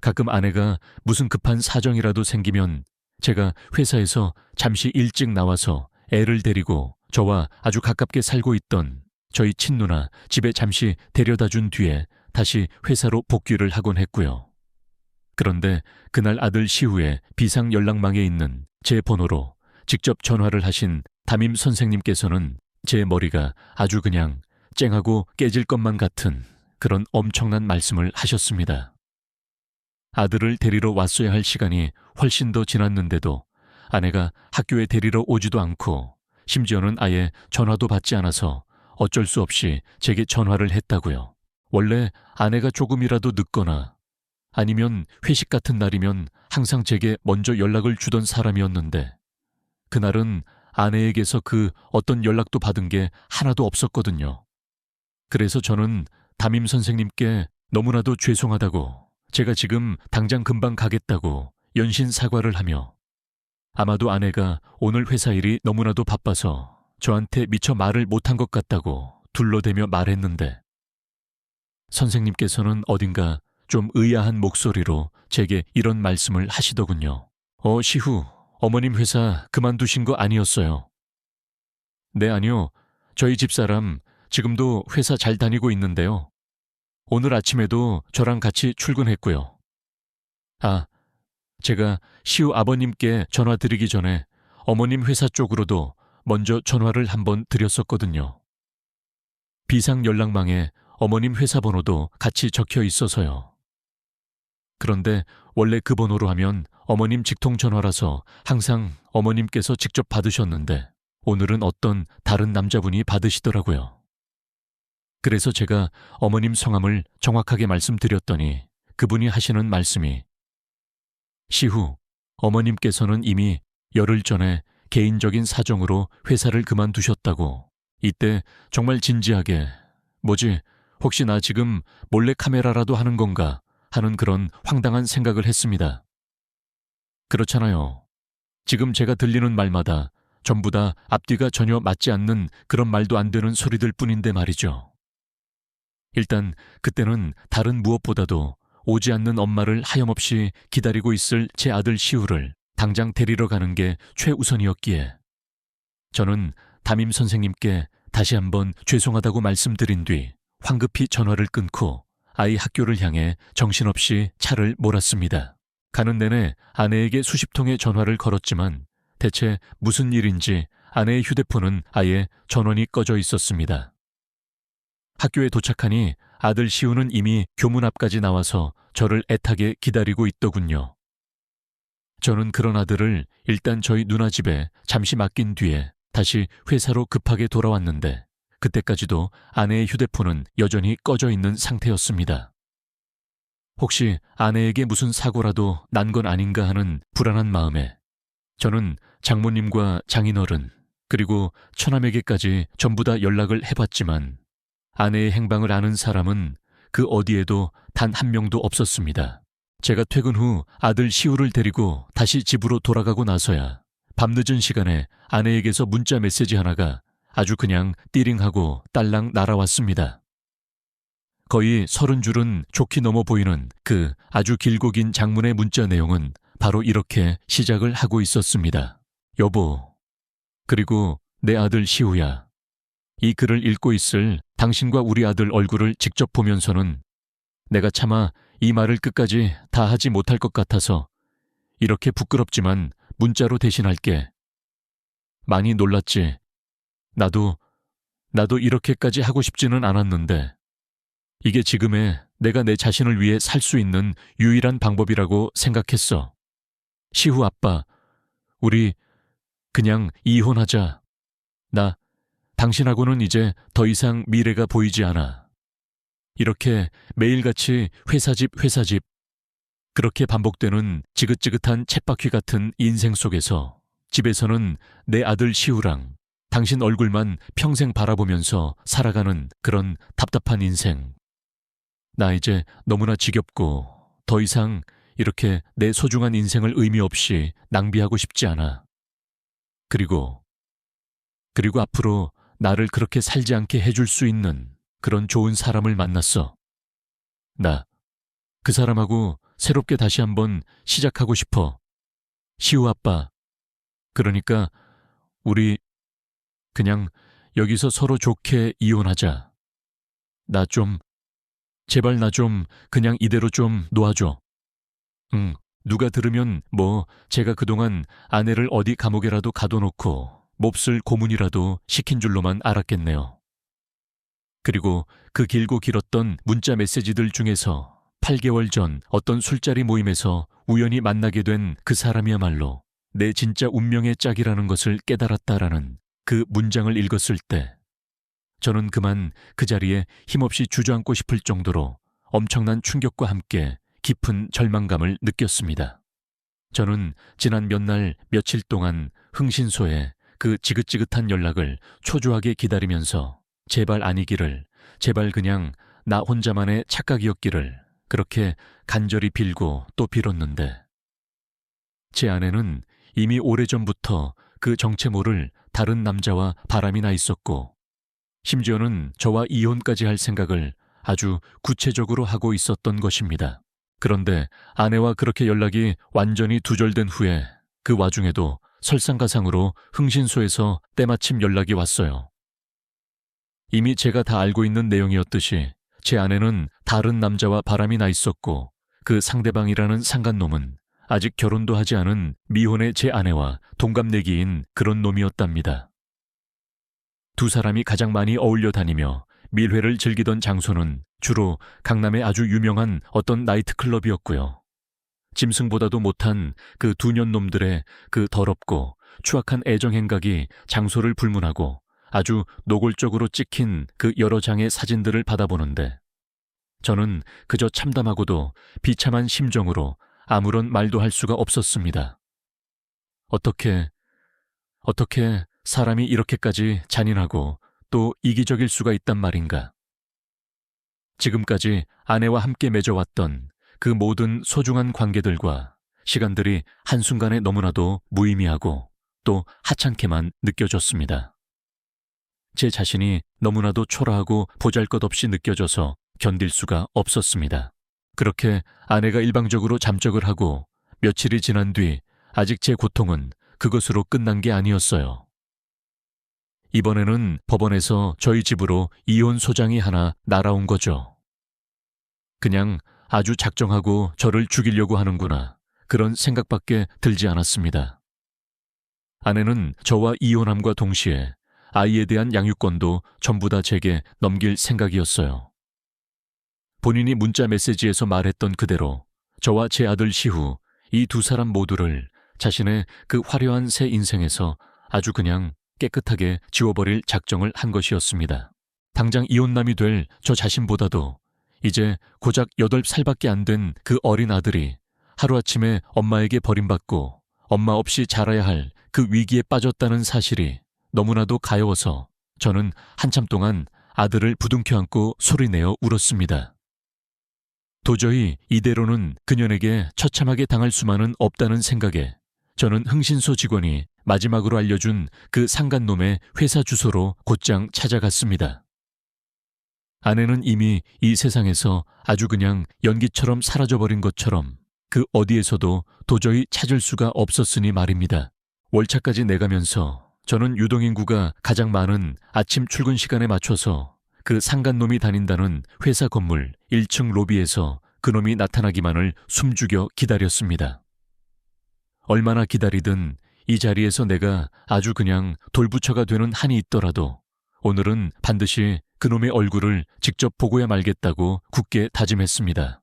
가끔 아내가 무슨 급한 사정이라도 생기면 제가 회사에서 잠시 일찍 나와서 애를 데리고 저와 아주 가깝게 살고 있던 저희 친누나 집에 잠시 데려다 준 뒤에 다시 회사로 복귀를 하곤 했고요. 그런데 그날 아들 시후에 비상 연락망에 있는 제 번호로 직접 전화를 하신 담임 선생님께서는 제 머리가 아주 그냥 쨍하고 깨질 것만 같은 그런 엄청난 말씀을 하셨습니다. 아들을 데리러 왔어야 할 시간이 훨씬 더 지났는데도 아내가 학교에 데리러 오지도 않고 심지어는 아예 전화도 받지 않아서 어쩔 수 없이 제게 전화를 했다고요. 원래 아내가 조금이라도 늦거나 아니면 회식 같은 날이면 항상 제게 먼저 연락을 주던 사람이었는데 그날은 아내에게서 그 어떤 연락도 받은 게 하나도 없었거든요. 그래서 저는 담임 선생님께 너무나도 죄송하다고 제가 지금 당장 금방 가겠다고 연신 사과를 하며 아마도 아내가 오늘 회사 일이 너무나도 바빠서 저한테 미처 말을 못한 것 같다고 둘러대며 말했는데 선생님께서는 어딘가 좀 의아한 목소리로 제게 이런 말씀을 하시더군요. 시후, 어머님 회사 그만두신 거 아니었어요? 네, 아니요. 저희 집사람 지금도 회사 잘 다니고 있는데요. 오늘 아침에도 저랑 같이 출근했고요. 제가 시우 아버님께 전화 드리기 전에 어머님 회사 쪽으로도 먼저 전화를 한번 드렸었거든요. 비상 연락망에 어머님 회사 번호도 같이 적혀 있어서요. 그런데 원래 그 번호로 하면 어머님 직통 전화라서 항상 어머님께서 직접 받으셨는데 오늘은 어떤 다른 남자분이 받으시더라고요. 그래서 제가 어머님 성함을 정확하게 말씀드렸더니 그분이 하시는 말씀이 시후, 어머님께서는 이미 열흘 전에 개인적인 사정으로 회사를 그만두셨다고. 이때 정말 진지하게 뭐지, 혹시 나 지금 몰래 카메라라도 하는 건가 하는 그런 황당한 생각을 했습니다. 그렇잖아요. 지금 제가 들리는 말마다 전부 다 앞뒤가 전혀 맞지 않는 그런 말도 안 되는 소리들 뿐인데 말이죠. 일단 그때는 다른 무엇보다도 오지 않는 엄마를 하염없이 기다리고 있을 제 아들 시우를 당장 데리러 가는 게 최우선이었기에 저는 담임 선생님께 다시 한번 죄송하다고 말씀드린 뒤 황급히 전화를 끊고 아이 학교를 향해 정신없이 차를 몰았습니다. 가는 내내 아내에게 수십 통의 전화를 걸었지만 대체 무슨 일인지 아내의 휴대폰은 아예 전원이 꺼져 있었습니다. 학교에 도착하니 아들 시우는 이미 교문 앞까지 나와서 저를 애타게 기다리고 있더군요. 저는 그런 아들을 일단 저희 누나 집에 잠시 맡긴 뒤에 다시 회사로 급하게 돌아왔는데 그때까지도 아내의 휴대폰은 여전히 꺼져 있는 상태였습니다. 혹시 아내에게 무슨 사고라도 난 건 아닌가 하는 불안한 마음에 저는 장모님과 장인어른 그리고 처남에게까지 전부 다 연락을 해봤지만 아내의 행방을 아는 사람은 그 어디에도 단 한 명도 없었습니다. 제가 퇴근 후 아들 시우를 데리고 다시 집으로 돌아가고 나서야 밤늦은 시간에 아내에게서 문자 메시지 하나가 아주 그냥 띠링하고 딸랑 날아왔습니다. 거의 30줄은 좋게 넘어 보이는 그 아주 길고 긴 장문의 문자 내용은 바로 이렇게 시작을 하고 있었습니다. 여보, 그리고 내 아들 시우야. 이 글을 읽고 있을 당신과 우리 아들 얼굴을 직접 보면서는 내가 차마 이 말을 끝까지 다 하지 못할 것 같아서 이렇게 부끄럽지만 문자로 대신할게. 많이 놀랐지. 나도 이렇게까지 하고 싶지는 않았는데 이게 지금의 내가 내 자신을 위해 살 수 있는 유일한 방법이라고 생각했어. 시우 아빠, 우리 그냥 이혼하자. 나 당신하고는 이제 더 이상 미래가 보이지 않아. 이렇게 매일같이 회사 집 그렇게 반복되는 지긋지긋한 쳇바퀴 같은 인생 속에서 집에서는 내 아들 시우랑 당신 얼굴만 평생 바라보면서 살아가는 그런 답답한 인생. 나 이제 너무나 지겹고 더 이상 이렇게 내 소중한 인생을 의미 없이 낭비하고 싶지 않아. 그리고 앞으로 나를 그렇게 살지 않게 해줄 수 있는 그런 좋은 사람을 만났어. 나 그 사람하고 새롭게 다시 한번 시작하고 싶어. 시우 아빠, 그러니까 우리 그냥 여기서 서로 좋게 이혼하자. 제발 나 좀 그냥 이대로 좀 놓아줘. 응, 누가 들으면 제가 그동안 아내를 어디 감옥에라도 가둬놓고 몹쓸 고문이라도 시킨 줄로만 알았겠네요. 그리고 그 길고 길었던 문자 메시지들 중에서 8개월 전 어떤 술자리 모임에서 우연히 만나게 된 그 사람이야말로 내 진짜 운명의 짝이라는 것을 깨달았다라는 그 문장을 읽었을 때 저는 그만 그 자리에 힘없이 주저앉고 싶을 정도로 엄청난 충격과 함께 깊은 절망감을 느꼈습니다. 저는 지난 몇 날 며칠 동안 흥신소에 그 지긋지긋한 연락을 초조하게 기다리면서 제발 아니기를, 제발 그냥 나 혼자만의 착각이었기를 그렇게 간절히 빌고 또 빌었는데 제 아내는 이미 오래전부터 그 정체 모를 다른 남자와 바람이 나 있었고 심지어는 저와 이혼까지 할 생각을 아주 구체적으로 하고 있었던 것입니다. 그런데 아내와 그렇게 연락이 완전히 두절된 후에 그 와중에도 설상가상으로 흥신소에서 때마침 연락이 왔어요. 이미 제가 다 알고 있는 내용이었듯이 제 아내는 다른 남자와 바람이 나 있었고 그 상대방이라는 상간놈은 아직 결혼도 하지 않은 미혼의 제 아내와 동갑내기인 그런 놈이었답니다. 두 사람이 가장 많이 어울려 다니며 밀회를 즐기던 장소는 주로 강남의 아주 유명한 어떤 나이트클럽이었고요. 짐승보다도 못한 그 두 년놈들의 그 더럽고 추악한 애정행각이 장소를 불문하고 아주 노골적으로 찍힌 그 여러 장의 사진들을 받아보는데 저는 그저 참담하고도 비참한 심정으로 아무런 말도 할 수가 없었습니다. 어떻게 사람이 이렇게까지 잔인하고 또 이기적일 수가 있단 말인가. 지금까지 아내와 함께 맺어왔던 그 모든 소중한 관계들과 시간들이 한순간에 너무나도 무의미하고 또 하찮게만 느껴졌습니다. 제 자신이 너무나도 초라하고 보잘것없이 느껴져서 견딜 수가 없었습니다. 그렇게 아내가 일방적으로 잠적을 하고 며칠이 지난 뒤 아직 제 고통은 그것으로 끝난 게 아니었어요. 이번에는 법원에서 저희 집으로 이혼 소장이 하나 날아온 거죠. 그냥 아주 작정하고 저를 죽이려고 하는구나, 그런 생각밖에 들지 않았습니다. 아내는 저와 이혼함과 동시에 아이에 대한 양육권도 전부 다 제게 넘길 생각이었어요. 본인이 문자 메시지에서 말했던 그대로 저와 제 아들 시후, 이 두 사람 모두를 자신의 그 화려한 새 인생에서 아주 그냥 깨끗하게 지워버릴 작정을 한 것이었습니다. 당장 이혼남이 될 저 자신보다도 이제 고작 8살밖에 안 된 그 어린 아들이 하루아침에 엄마에게 버림받고 엄마 없이 자라야 할 그 위기에 빠졌다는 사실이 너무나도 가여워서 저는 한참 동안 아들을 부둥켜 안고 소리내어 울었습니다. 도저히 이대로는 그년에게 처참하게 당할 수만은 없다는 생각에 저는 흥신소 직원이 마지막으로 알려준 그 상간놈의 회사 주소로 곧장 찾아갔습니다. 아내는 이미 이 세상에서 아주 그냥 연기처럼 사라져버린 것처럼 그 어디에서도 도저히 찾을 수가 없었으니 말입니다. 월차까지 내가면서 저는 유동인구가 가장 많은 아침 출근 시간에 맞춰서 그 상간놈이 다닌다는 회사 건물 1층 로비에서 그놈이 나타나기만을 숨죽여 기다렸습니다. 얼마나 기다리든 이 자리에서 내가 아주 그냥 돌부처가 되는 한이 있더라도 오늘은 반드시 그놈의 얼굴을 직접 보고야 말겠다고 굳게 다짐했습니다.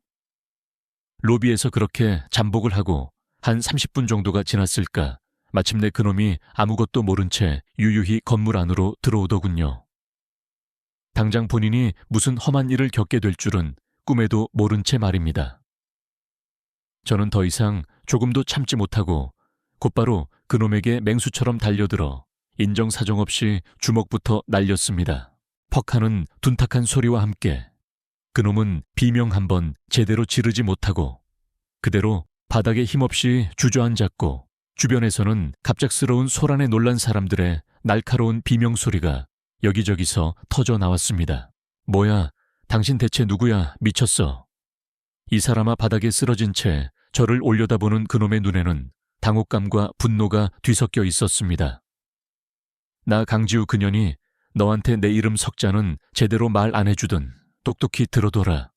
로비에서 그렇게 잠복을 하고 한 30분 정도가 지났을까 마침내 그놈이 아무것도 모른 채 유유히 건물 안으로 들어오더군요. 당장 본인이 무슨 험한 일을 겪게 될 줄은 꿈에도 모른 채 말입니다. 저는 더 이상 조금도 참지 못하고 곧바로 그놈에게 맹수처럼 달려들어 인정사정 없이 주먹부터 날렸습니다. 퍽하는 둔탁한 소리와 함께 그놈은 비명 한번 제대로 지르지 못하고 그대로 바닥에 힘없이 주저앉았고 주변에서는 갑작스러운 소란에 놀란 사람들의 날카로운 비명소리가 여기저기서 터져 나왔습니다. 뭐야, 당신 대체 누구야, 미쳤어. 이 사람아. 바닥에 쓰러진 채 저를 올려다보는 그놈의 눈에는 당혹감과 분노가 뒤섞여 있었습니다. 나 강지우 그년이 너한테 내 이름 석자는 제대로 말 안 해주든 똑똑히 들어둬라.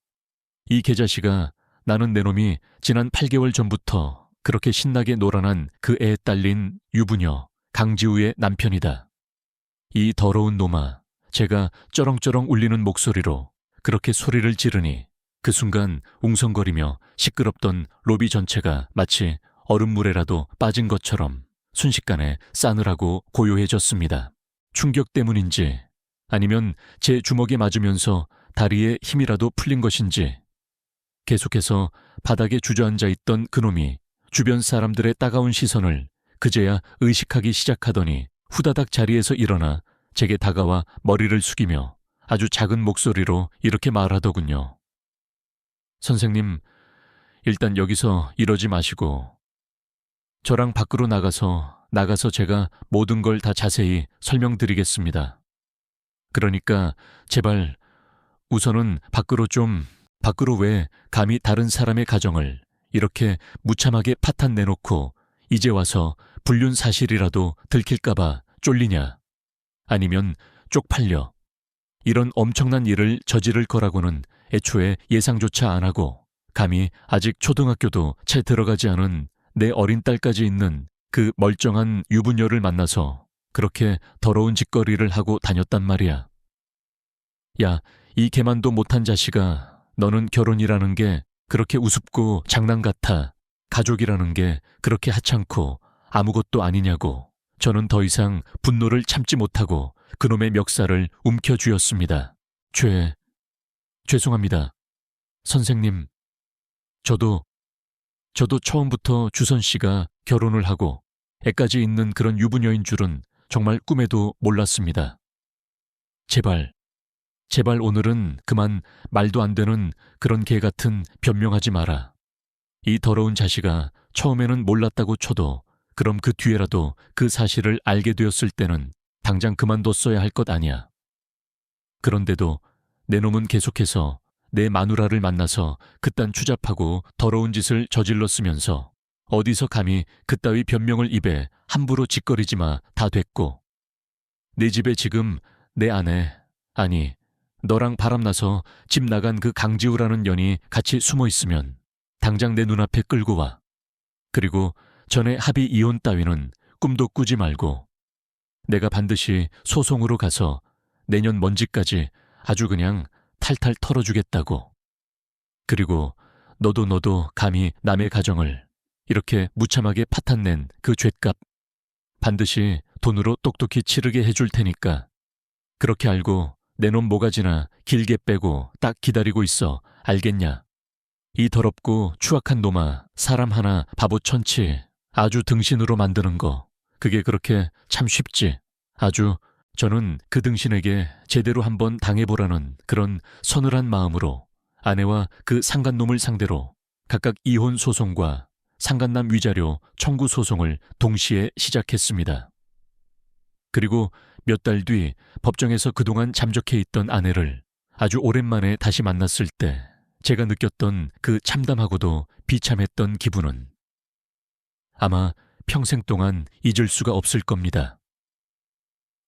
이 개자식아, 나는 내 놈이 지난 8개월 전부터 그렇게 신나게 놀아난 그 애에 딸린 유부녀 강지우의 남편이다. 이 더러운 놈아, 제가 쩌렁쩌렁 울리는 목소리로 그렇게 소리를 지르니 그 순간 웅성거리며 시끄럽던 로비 전체가 마치 얼음물에라도 빠진 것처럼 순식간에 싸늘하고 고요해졌습니다. 충격 때문인지 아니면 제 주먹에 맞으면서 다리에 힘이라도 풀린 것인지 계속해서 바닥에 주저앉아 있던 그놈이 주변 사람들의 따가운 시선을 그제야 의식하기 시작하더니 후다닥 자리에서 일어나 제게 다가와 머리를 숙이며 아주 작은 목소리로 이렇게 말하더군요. 선생님, 일단 여기서 이러지 마시고 저랑 밖으로 나가서 제가 모든 걸 다 자세히 설명드리겠습니다. 그러니까 제발 우선은 밖으로 왜 감히 다른 사람의 가정을 이렇게 무참하게 파탄 내놓고 이제 와서 불륜 사실이라도 들킬까봐 쫄리냐, 아니면 쪽팔려 이런 엄청난 일을 저지를 거라고는 애초에 예상조차 안 하고 감히 아직 초등학교도 채 들어가지 않은 내 어린 딸까지 있는 그 멀쩡한 유부녀를 만나서 그렇게 더러운 짓거리를 하고 다녔단 말이야. 야, 이 개만도 못한 자식아, 너는 결혼이라는 게 그렇게 우습고 장난 같아, 가족이라는 게 그렇게 하찮고 아무것도 아니냐고. 저는 더 이상 분노를 참지 못하고 그놈의 멱살을 움켜쥐었습니다. 죄송합니다. 선생님, 저도 처음부터 주선 씨가 결혼을 하고 애까지 있는 그런 유부녀인 줄은 정말 꿈에도 몰랐습니다. 제발 오늘은 그만 말도 안 되는 그런 개 같은 변명하지 마라. 이 더러운 자식아, 처음에는 몰랐다고 쳐도 그럼 그 뒤에라도 그 사실을 알게 되었을 때는 당장 그만뒀어야 할 것 아니야. 그런데도 내 놈은 계속해서 내 마누라를 만나서 그딴 추잡하고 더러운 짓을 저질렀으면서 어디서 감히 그따위 변명을 입에 함부로 짓거리지 마. 다 됐고. 내 집에 지금 내 아내, 아니 너랑 바람나서 집 나간 그 강지우라는 년이 같이 숨어 있으면 당장 내 눈앞에 끌고 와. 그리고 전에 합의 이혼 따위는 꿈도 꾸지 말고 내가 반드시 소송으로 가서 내년 먼지까지 아주 그냥 탈탈 털어주겠다고. 그리고 너도 감히 남의 가정을 이렇게 무참하게 파탄낸 그 죗값 반드시 돈으로 똑똑히 치르게 해줄 테니까 그렇게 알고 내 놈 모가지나 길게 빼고 딱 기다리고 있어. 알겠냐? 이 더럽고 추악한 놈아, 사람 하나 바보 천치 아주 등신으로 만드는 거 그게 그렇게 참 쉽지. 아주 저는 그 등신에게 제대로 한번 당해보라는 그런 서늘한 마음으로 아내와 그 상간놈을 상대로 각각 이혼 소송과 상간남 위자료 청구 소송을 동시에 시작했습니다. 그리고 몇 달 뒤 법정에서 그동안 잠적해 있던 아내를 아주 오랜만에 다시 만났을 때 제가 느꼈던 그 참담하고도 비참했던 기분은 아마 평생 동안 잊을 수가 없을 겁니다.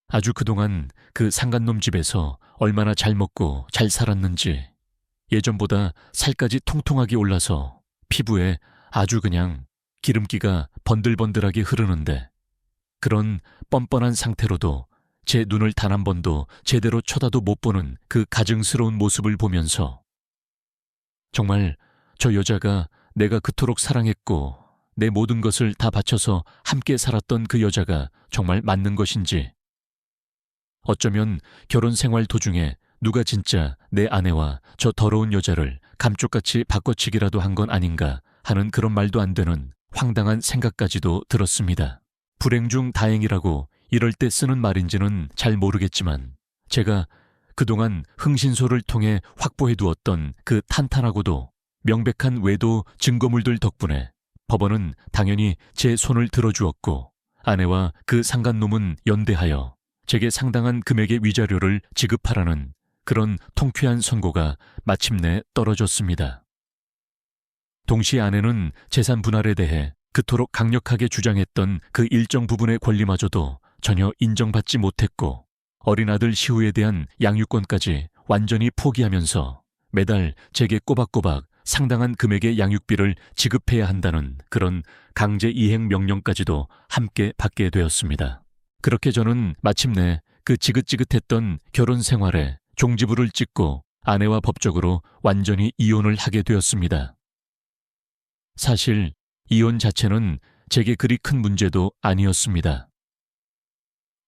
아주 그동안 그 상간놈 집에서 얼마나 잘 먹고 잘 살았는지 예전보다 살까지 통통하게 올라서 피부에 아주 그냥 기름기가 번들번들하게 흐르는데 그런 뻔뻔한 상태로도 제 눈을 단 한 번도 제대로 쳐다도 못 보는 그 가증스러운 모습을 보면서 정말 저 여자가 내가 그토록 사랑했고 내 모든 것을 다 바쳐서 함께 살았던 그 여자가 정말 맞는 것인지 어쩌면 결혼 생활 도중에 누가 진짜 내 아내와 저 더러운 여자를 감쪽같이 바꿔치기라도 한 건 아닌가 하는 그런 말도 안 되는 황당한 생각까지도 들었습니다. 불행 중 다행이라고 이럴 때 쓰는 말인지는 잘 모르겠지만 제가 그동안 흥신소를 통해 확보해 두었던 그 탄탄하고도 명백한 외도 증거물들 덕분에 법원은 당연히 제 손을 들어주었고 아내와 그 상간놈은 연대하여 제게 상당한 금액의 위자료를 지급하라는 그런 통쾌한 선고가 마침내 떨어졌습니다. 동시에 아내는 재산 분할에 대해 그토록 강력하게 주장했던 그 일정 부분의 권리마저도 전혀 인정받지 못했고 어린 아들 시우에 대한 양육권까지 완전히 포기하면서 매달 제게 꼬박꼬박 상당한 금액의 양육비를 지급해야 한다는 그런 강제 이행 명령까지도 함께 받게 되었습니다. 그렇게 저는 마침내 그 지긋지긋했던 결혼 생활에 종지부를 찍고 아내와 법적으로 완전히 이혼을 하게 되었습니다. 사실 이혼 자체는 제게 그리 큰 문제도 아니었습니다.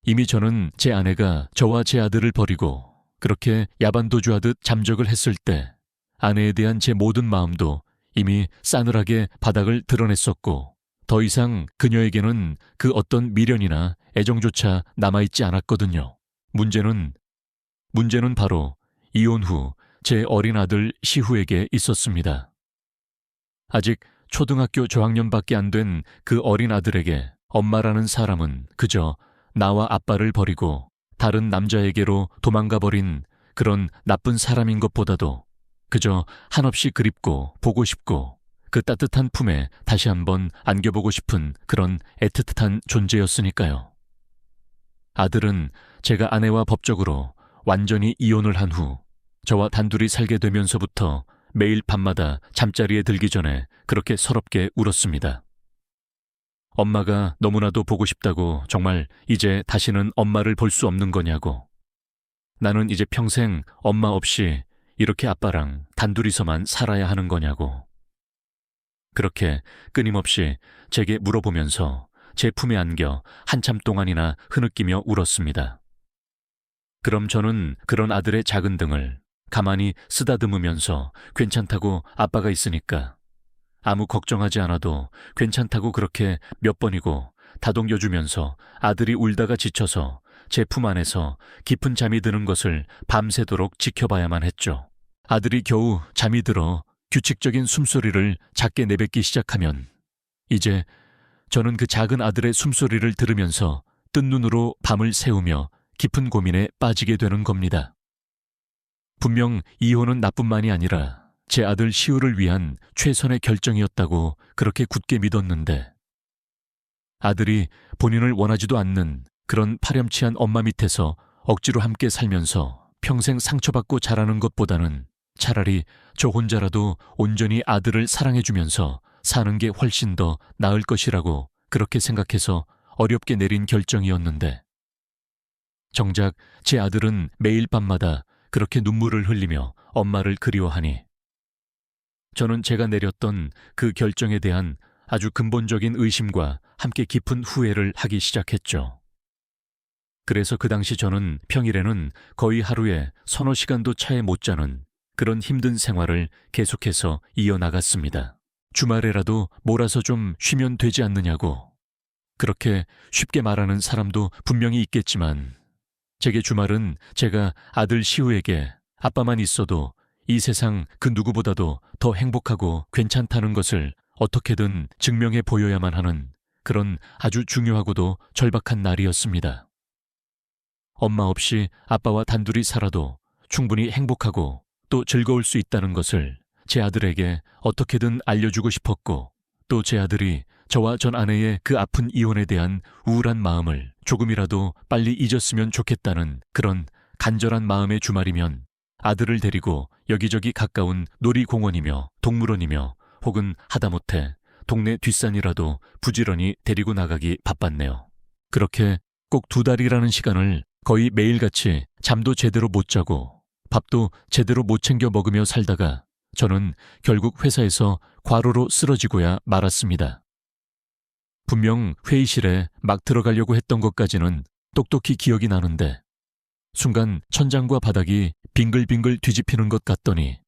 이미 저는 제 아내가 저와 제 아들을 버리고 그렇게 야반도주하듯 잠적을 했을 때 아내에 대한 제 모든 마음도 이미 싸늘하게 바닥을 드러냈었고 더 이상 그녀에게는 그 어떤 미련이나 애정조차 남아있지 않았거든요. 문제는 바로 이혼 후 제 어린 아들 시후에게 있었습니다. 아직 초등학교 저학년밖에 안 된 그 어린 아들에게 엄마라는 사람은 그저 나와 아빠를 버리고 다른 남자에게로 도망가 버린 그런 나쁜 사람인 것보다도 그저 한없이 그립고 보고 싶고 그 따뜻한 품에 다시 한번 안겨보고 싶은 그런 애틋한 존재였으니까요. 아들은 제가 아내와 법적으로 완전히 이혼을 한 후 저와 단둘이 살게 되면서부터 매일 밤마다 잠자리에 들기 전에 그렇게 서럽게 울었습니다. 엄마가 너무나도 보고 싶다고 정말 이제 다시는 엄마를 볼 수 없는 거냐고. 나는 이제 평생 엄마 없이 이렇게 아빠랑 단둘이서만 살아야 하는 거냐고. 그렇게 끊임없이 제게 물어보면서 제 품에 안겨 한참 동안이나 흐느끼며 울었습니다. 그럼 저는 그런 아들의 작은 등을 가만히 쓰다듬으면서 괜찮다고 아빠가 있으니까 아무 걱정하지 않아도 괜찮다고 그렇게 몇 번이고 다독여주면서 아들이 울다가 지쳐서 제 품 안에서 깊은 잠이 드는 것을 밤새도록 지켜봐야만 했죠. 아들이 겨우 잠이 들어 규칙적인 숨소리를 작게 내뱉기 시작하면 이제 저는 그 작은 아들의 숨소리를 들으면서 뜬 눈으로 밤을 새우며 깊은 고민에 빠지게 되는 겁니다. 분명 이혼은 나뿐만이 아니라 제 아들 시우를 위한 최선의 결정이었다고 그렇게 굳게 믿었는데 아들이 본인을 원하지도 않는 그런 파렴치한 엄마 밑에서 억지로 함께 살면서 평생 상처받고 자라는 것보다는 차라리 저 혼자라도 온전히 아들을 사랑해주면서 사는 게 훨씬 더 나을 것이라고 그렇게 생각해서 어렵게 내린 결정이었는데 정작 제 아들은 매일 밤마다 그렇게 눈물을 흘리며 엄마를 그리워하니 저는 제가 내렸던 그 결정에 대한 아주 근본적인 의심과 함께 깊은 후회를 하기 시작했죠. 그래서 그 당시 저는 평일에는 거의 하루에 서너 시간도 차에 못 자는 그런 힘든 생활을 계속해서 이어나갔습니다. 주말에라도 몰아서 좀 쉬면 되지 않느냐고. 그렇게 쉽게 말하는 사람도 분명히 있겠지만 제게 주말은 제가 아들 시우에게 아빠만 있어도 이 세상 그 누구보다도 더 행복하고 괜찮다는 것을 어떻게든 증명해 보여야만 하는 그런 아주 중요하고도 절박한 날이었습니다. 엄마 없이 아빠와 단둘이 살아도 충분히 행복하고 또 즐거울 수 있다는 것을 제 아들에게 어떻게든 알려주고 싶었고 또 제 아들이 저와 전 아내의 그 아픈 이혼에 대한 우울한 마음을 조금이라도 빨리 잊었으면 좋겠다는 그런 간절한 마음의 주말이면 아들을 데리고 여기저기 가까운 놀이공원이며 동물원이며 혹은 하다못해 동네 뒷산이라도 부지런히 데리고 나가기 바빴네요. 그렇게 꼭 2달이라는 시간을 거의 매일같이 잠도 제대로 못 자고 밥도 제대로 못 챙겨 먹으며 살다가 저는 결국 회사에서 과로로 쓰러지고야 말았습니다. 분명 회의실에 막 들어가려고 했던 것까지는 똑똑히 기억이 나는데 순간 천장과 바닥이 빙글빙글 뒤집히는 것 같더니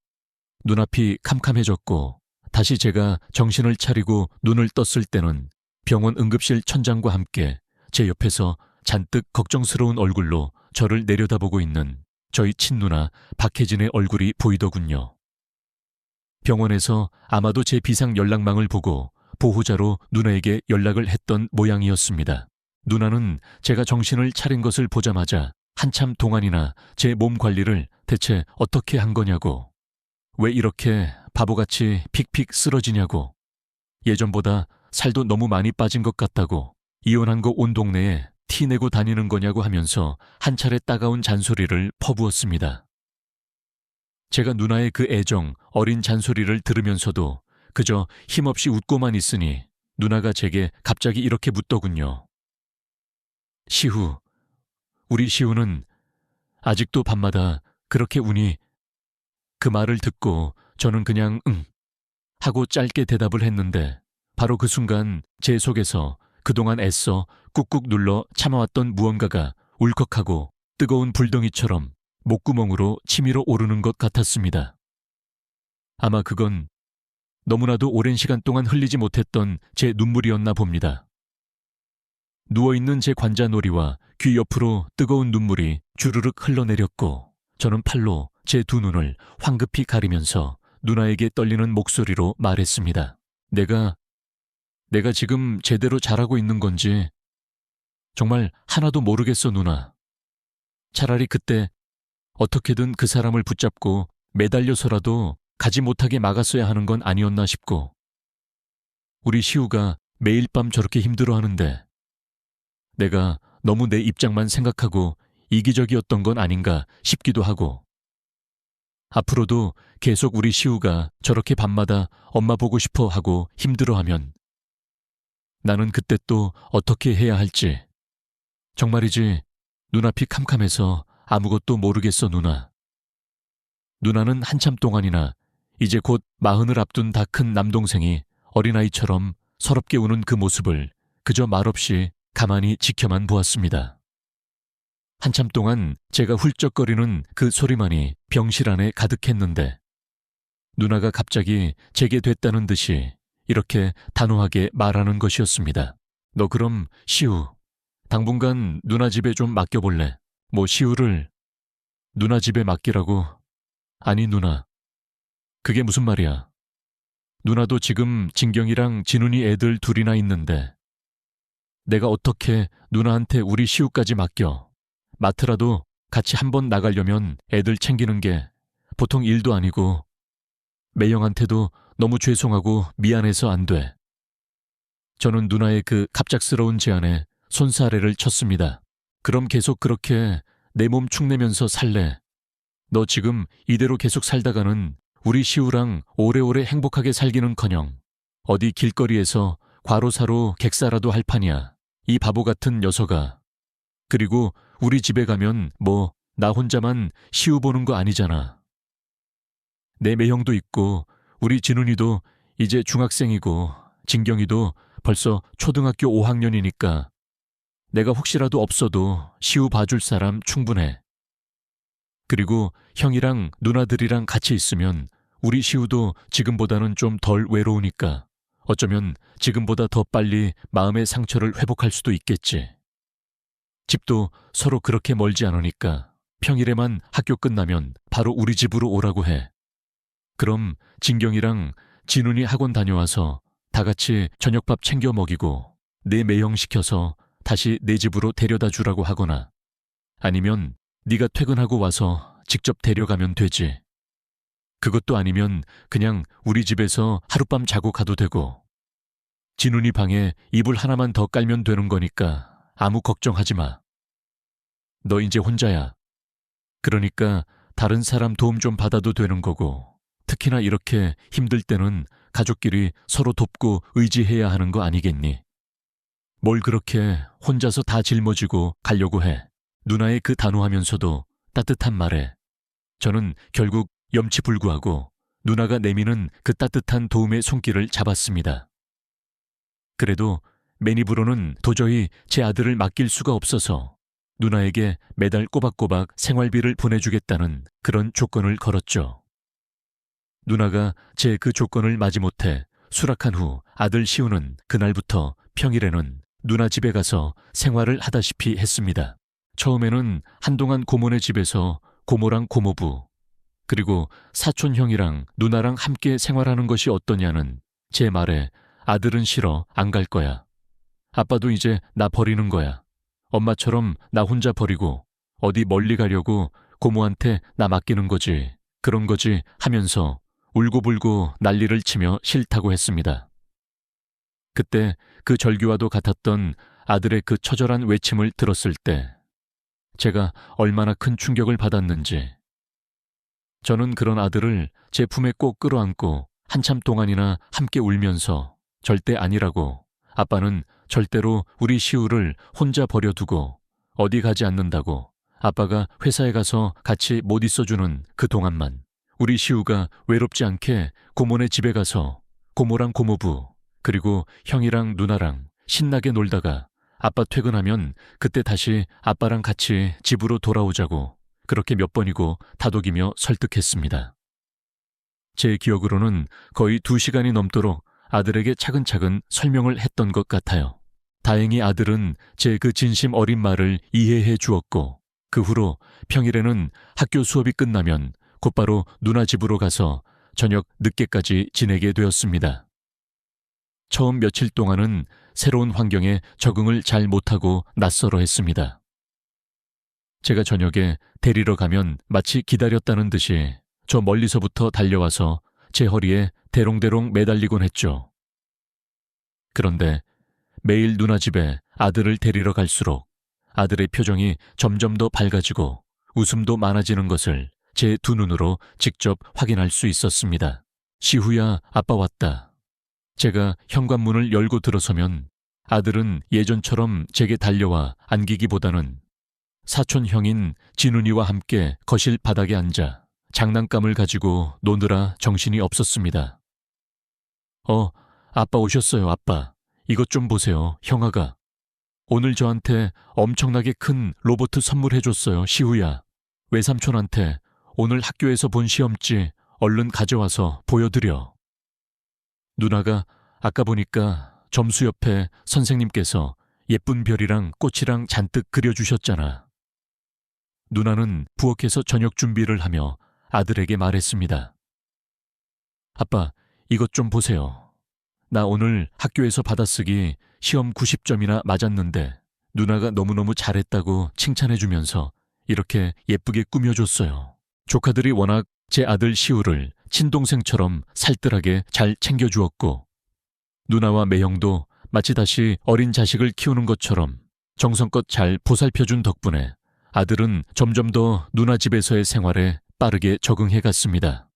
눈앞이 캄캄해졌고 다시 제가 정신을 차리고 눈을 떴을 때는 병원 응급실 천장과 함께 제 옆에서 잔뜩 걱정스러운 얼굴로 저를 내려다보고 있는 저희 친누나 박혜진의 얼굴이 보이더군요. 병원에서 아마도 제 비상 연락망을 보고 보호자로 누나에게 연락을 했던 모양이었습니다. 누나는 제가 정신을 차린 것을 보자마자 한참 동안이나 제 몸 관리를 대체 어떻게 한 거냐고, 왜 이렇게 바보같이 픽픽 쓰러지냐고, 예전보다 살도 너무 많이 빠진 것 같다고, 이혼한 거 온 동네에 티내고 다니는 거냐고 하면서 한 차례 따가운 잔소리를 퍼부었습니다. 제가 누나의 그 애정, 어린 잔소리를 들으면서도 그저 힘없이 웃고만 있으니 누나가 제게 갑자기 이렇게 묻더군요. 시우, 우리 시우는 아직도 밤마다 그렇게 우니? 그 말을 듣고 저는 그냥 응 하고 짧게 대답을 했는데 바로 그 순간 제 속에서 그동안 애써 꾹꾹 눌러 참아왔던 무언가가 울컥하고 뜨거운 불덩이처럼 목구멍으로 치밀어 오르는 것 같았습니다. 아마 그건 너무나도 오랜 시간 동안 흘리지 못했던 제 눈물이었나 봅니다. 누워있는 제 관자놀이와 귀 옆으로 뜨거운 눈물이 주르륵 흘러내렸고 저는 팔로 제 두 눈을 황급히 가리면서 누나에게 떨리는 목소리로 말했습니다. 내가 지금 제대로 잘하고 있는 건지 정말 하나도 모르겠어, 누나. 차라리 그때 어떻게든 그 사람을 붙잡고 매달려서라도 가지 못하게 막았어야 하는 건 아니었나 싶고, 우리 시우가 매일 밤 저렇게 힘들어하는데 내가 너무 내 입장만 생각하고 이기적이었던 건 아닌가 싶기도 하고, 앞으로도 계속 우리 시우가 저렇게 밤마다 엄마 보고 싶어 하고 힘들어하면 나는 그때 또 어떻게 해야 할지 정말이지 눈앞이 캄캄해서 아무것도 모르겠어, 누나. 누나는 한참 동안이나 이제 곧 40을 앞둔 다 큰 남동생이 어린아이처럼 서럽게 우는 그 모습을 그저 말없이 가만히 지켜만 보았습니다. 한참 동안 제가 훌쩍거리는 그 소리만이 병실 안에 가득했는데 누나가 갑자기 제게 됐다는 듯이 이렇게 단호하게 말하는 것이었습니다. 너 그럼 시우, 당분간 누나 집에 좀 맡겨볼래? 뭐 시우를 누나 집에 맡기라고? 아니 누나, 그게 무슨 말이야? 누나도 지금 진경이랑 진훈이 애들 둘이나 있는데 내가 어떻게 누나한테 우리 시우까지 맡겨? 마트라도 같이 한번 나가려면 애들 챙기는 게 보통 일도 아니고 매형한테도 너무 죄송하고 미안해서 안 돼. 저는 누나의 그 갑작스러운 제안에 손사래를 쳤습니다. 그럼 계속 그렇게 내 몸 축내면서 살래? 너 지금 이대로 계속 살다가는 우리 시우랑 오래오래 행복하게 살기는커녕 어디 길거리에서 과로사로 객사라도 할 판이야. 이 바보 같은 녀석아. 그리고 우리 집에 가면 뭐 나 혼자만 시우 보는 거 아니잖아. 내 매형도 있고 우리 진훈이도 이제 중학생이고 진경이도 벌써 초등학교 5학년이니까 내가 혹시라도 없어도 시우 봐줄 사람 충분해. 그리고 형이랑 누나들이랑 같이 있으면 우리 시우도 지금보다는 좀 덜 외로우니까 어쩌면 지금보다 더 빨리 마음의 상처를 회복할 수도 있겠지. 집도 서로 그렇게 멀지 않으니까 평일에만 학교 끝나면 바로 우리 집으로 오라고 해. 그럼 진경이랑 진훈이 학원 다녀와서 다 같이 저녁밥 챙겨 먹이고 내 매형 시켜서 다시 내 집으로 데려다 주라고 하거나 아니면 네가 퇴근하고 와서 직접 데려가면 되지. 그것도 아니면 그냥 우리 집에서 하룻밤 자고 가도 되고 진훈이 방에 이불 하나만 더 깔면 되는 거니까 아무 걱정하지 마. 너 이제 혼자야. 그러니까 다른 사람 도움 좀 받아도 되는 거고 특히나 이렇게 힘들 때는 가족끼리 서로 돕고 의지해야 하는 거 아니겠니? 뭘 그렇게 혼자서 다 짊어지고 가려고 해. 누나의 그 단호하면서도 따뜻한 말에 저는 결국 염치불구하고 누나가 내미는 그 따뜻한 도움의 손길을 잡았습니다. 그래도 맨입으로는 도저히 제 아들을 맡길 수가 없어서 누나에게 매달 꼬박꼬박 생활비를 보내주겠다는 그런 조건을 걸었죠. 누나가 제 그 조건을 마지못해 수락한 후 아들 시우는 그날부터 평일에는 누나 집에 가서 생활을 하다시피 했습니다. 처음에는 한동안 고모네 집에서 고모랑 고모부 그리고 사촌 형이랑 누나랑 함께 생활하는 것이 어떠냐는 제 말에 아들은 싫어 안 갈 거야. 아빠도 이제 나 버리는 거야. 엄마처럼 나 혼자 버리고 어디 멀리 가려고 고모한테 나 맡기는 거지. 그런 거지 하면서 울고불고 난리를 치며 싫다고 했습니다. 그때 그 절규와도 같았던 아들의 그 처절한 외침을 들었을 때 제가 얼마나 큰 충격을 받았는지 저는 그런 아들을 제 품에 꼭 끌어안고 한참 동안이나 함께 울면서 절대 아니라고 아빠는 절대로 우리 시우를 혼자 버려두고 어디 가지 않는다고 아빠가 회사에 가서 같이 못 있어주는 그 동안만 우리 시우가 외롭지 않게 고모네 집에 가서 고모랑 고모부 그리고 형이랑 누나랑 신나게 놀다가 아빠 퇴근하면 그때 다시 아빠랑 같이 집으로 돌아오자고 그렇게 몇 번이고 다독이며 설득했습니다. 제 기억으로는 거의 2시간이 넘도록 아들에게 차근차근 설명을 했던 것 같아요. 다행히 아들은 제 그 진심 어린 말을 이해해 주었고 그 후로 평일에는 학교 수업이 끝나면 곧바로 누나 집으로 가서 저녁 늦게까지 지내게 되었습니다. 처음 며칠 동안은 새로운 환경에 적응을 잘 못하고 낯설어 했습니다. 제가 저녁에 데리러 가면 마치 기다렸다는 듯이 저 멀리서부터 달려와서 제 허리에 대롱대롱 매달리곤 했죠. 그런데 매일 누나 집에 아들을 데리러 갈수록 아들의 표정이 점점 더 밝아지고 웃음도 많아지는 것을 제 두 눈으로 직접 확인할 수 있었습니다. 시후야, 아빠 왔다. 제가 현관문을 열고 들어서면 아들은 예전처럼 제게 달려와 안기기보다는 사촌 형인 진훈이와 함께 거실 바닥에 앉아 장난감을 가지고 노느라 정신이 없었습니다. 아빠 오셨어요, 아빠. 이것 좀 보세요, 형아가. 오늘 저한테 엄청나게 큰 로봇 선물해줬어요, 시우야. 외삼촌한테 오늘 학교에서 본 시험지 얼른 가져와서 보여드려. 누나가 아까 보니까 점수 옆에 선생님께서 예쁜 별이랑 꽃이랑 잔뜩 그려주셨잖아. 누나는 부엌에서 저녁 준비를 하며 아들에게 말했습니다. 아빠, 이것 좀 보세요. 나 오늘 학교에서 받아쓰기 시험 90점이나 맞았는데 누나가 너무너무 잘했다고 칭찬해주면서 이렇게 예쁘게 꾸며줬어요. 조카들이 워낙 제 아들 시우를 친동생처럼 살뜰하게 잘 챙겨주었고 누나와 매형도 마치 다시 어린 자식을 키우는 것처럼 정성껏 잘 보살펴준 덕분에 아들은 점점 더 누나 집에서의 생활에 빠르게 적응해 갔습니다.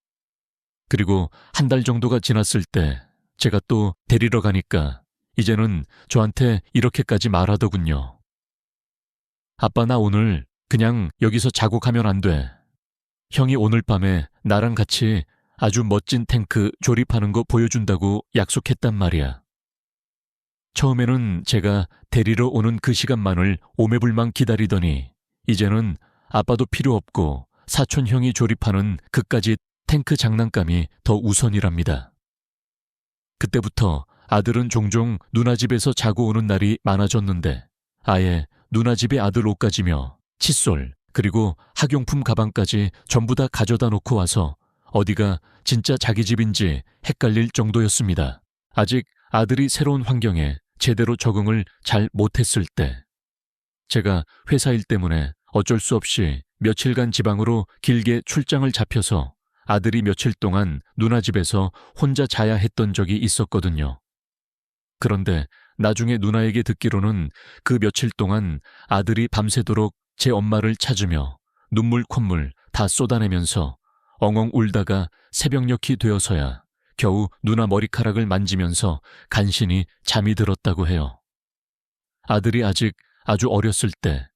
그리고 한 달 정도가 지났을 때 제가 또 데리러 가니까 이제는 저한테 이렇게까지 말하더군요. 아빠, 나 오늘 그냥 여기서 자고 가면 안 돼. 형이 오늘 밤에 나랑 같이 아주 멋진 탱크 조립하는 거 보여준다고 약속했단 말이야. 처음에는 제가 데리러 오는 그 시간만을 오매불망 기다리더니 이제는 아빠도 필요 없고 사촌 형이 조립하는 그까지 탱크 장난감이 더 우선이랍니다. 그때부터 아들은 종종 누나 집에서 자고 오는 날이 많아졌는데 아예 누나 집의 아들 옷가지며 칫솔 그리고 학용품 가방까지 전부 다 가져다 놓고 와서 어디가 진짜 자기 집인지 헷갈릴 정도였습니다. 아직 아들이 새로운 환경에 제대로 적응을 잘 못했을 때 제가 회사 일 때문에 어쩔 수 없이 며칠간 지방으로 길게 출장을 잡혀서 아들이 며칠 동안 누나 집에서 혼자 자야 했던 적이 있었거든요. 그런데 나중에 누나에게 듣기로는 그 며칠 동안 아들이 밤새도록 제 엄마를 찾으며 눈물 콧물 다 쏟아내면서 엉엉 울다가 새벽녘이 되어서야 겨우 누나 머리카락을 만지면서 간신히 잠이 들었다고 해요. 아들이 아직 아주 어렸을 때,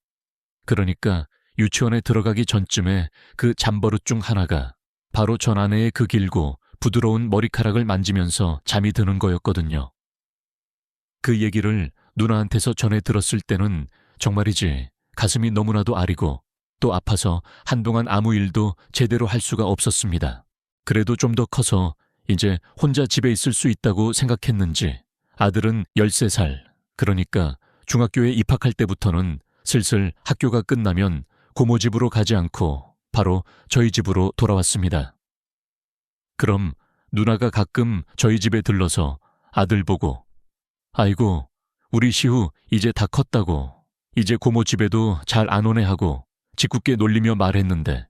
그러니까 유치원에 들어가기 전쯤에 그 잠버릇 중 하나가 바로 전 아내의 그 길고 부드러운 머리카락을 만지면서 잠이 드는 거였거든요. 그 얘기를 누나한테서 전해 들었을 때는 정말이지 가슴이 너무나도 아리고 또 아파서 한동안 아무 일도 제대로 할 수가 없었습니다. 그래도 좀 더 커서 이제 혼자 집에 있을 수 있다고 생각했는지 아들은 13살, 그러니까 중학교에 입학할 때부터는 슬슬 학교가 끝나면 고모 집으로 가지 않고 바로 저희 집으로 돌아왔습니다. 그럼 누나가 가끔 저희 집에 들러서 아들 보고 아이고, 우리 시우 이제 다 컸다고 이제 고모 집에도 잘 안 오네 하고 짓궂게 놀리며 말했는데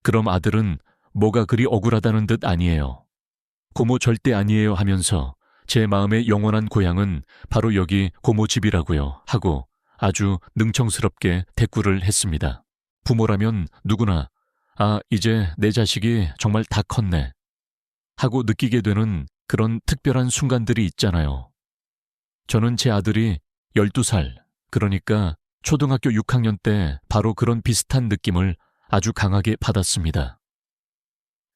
그럼 아들은 뭐가 그리 억울하다는 듯 아니에요. 고모 절대 아니에요 하면서 제 마음의 영원한 고향은 바로 여기 고모 집이라고요 하고 아주 능청스럽게 대꾸를 했습니다. 부모라면 누구나 아, 이제 내 자식이 정말 다 컸네 하고 느끼게 되는 그런 특별한 순간들이 있잖아요. 저는 제 아들이 12살, 그러니까 초등학교 6학년 때 바로 그런 비슷한 느낌을 아주 강하게 받았습니다.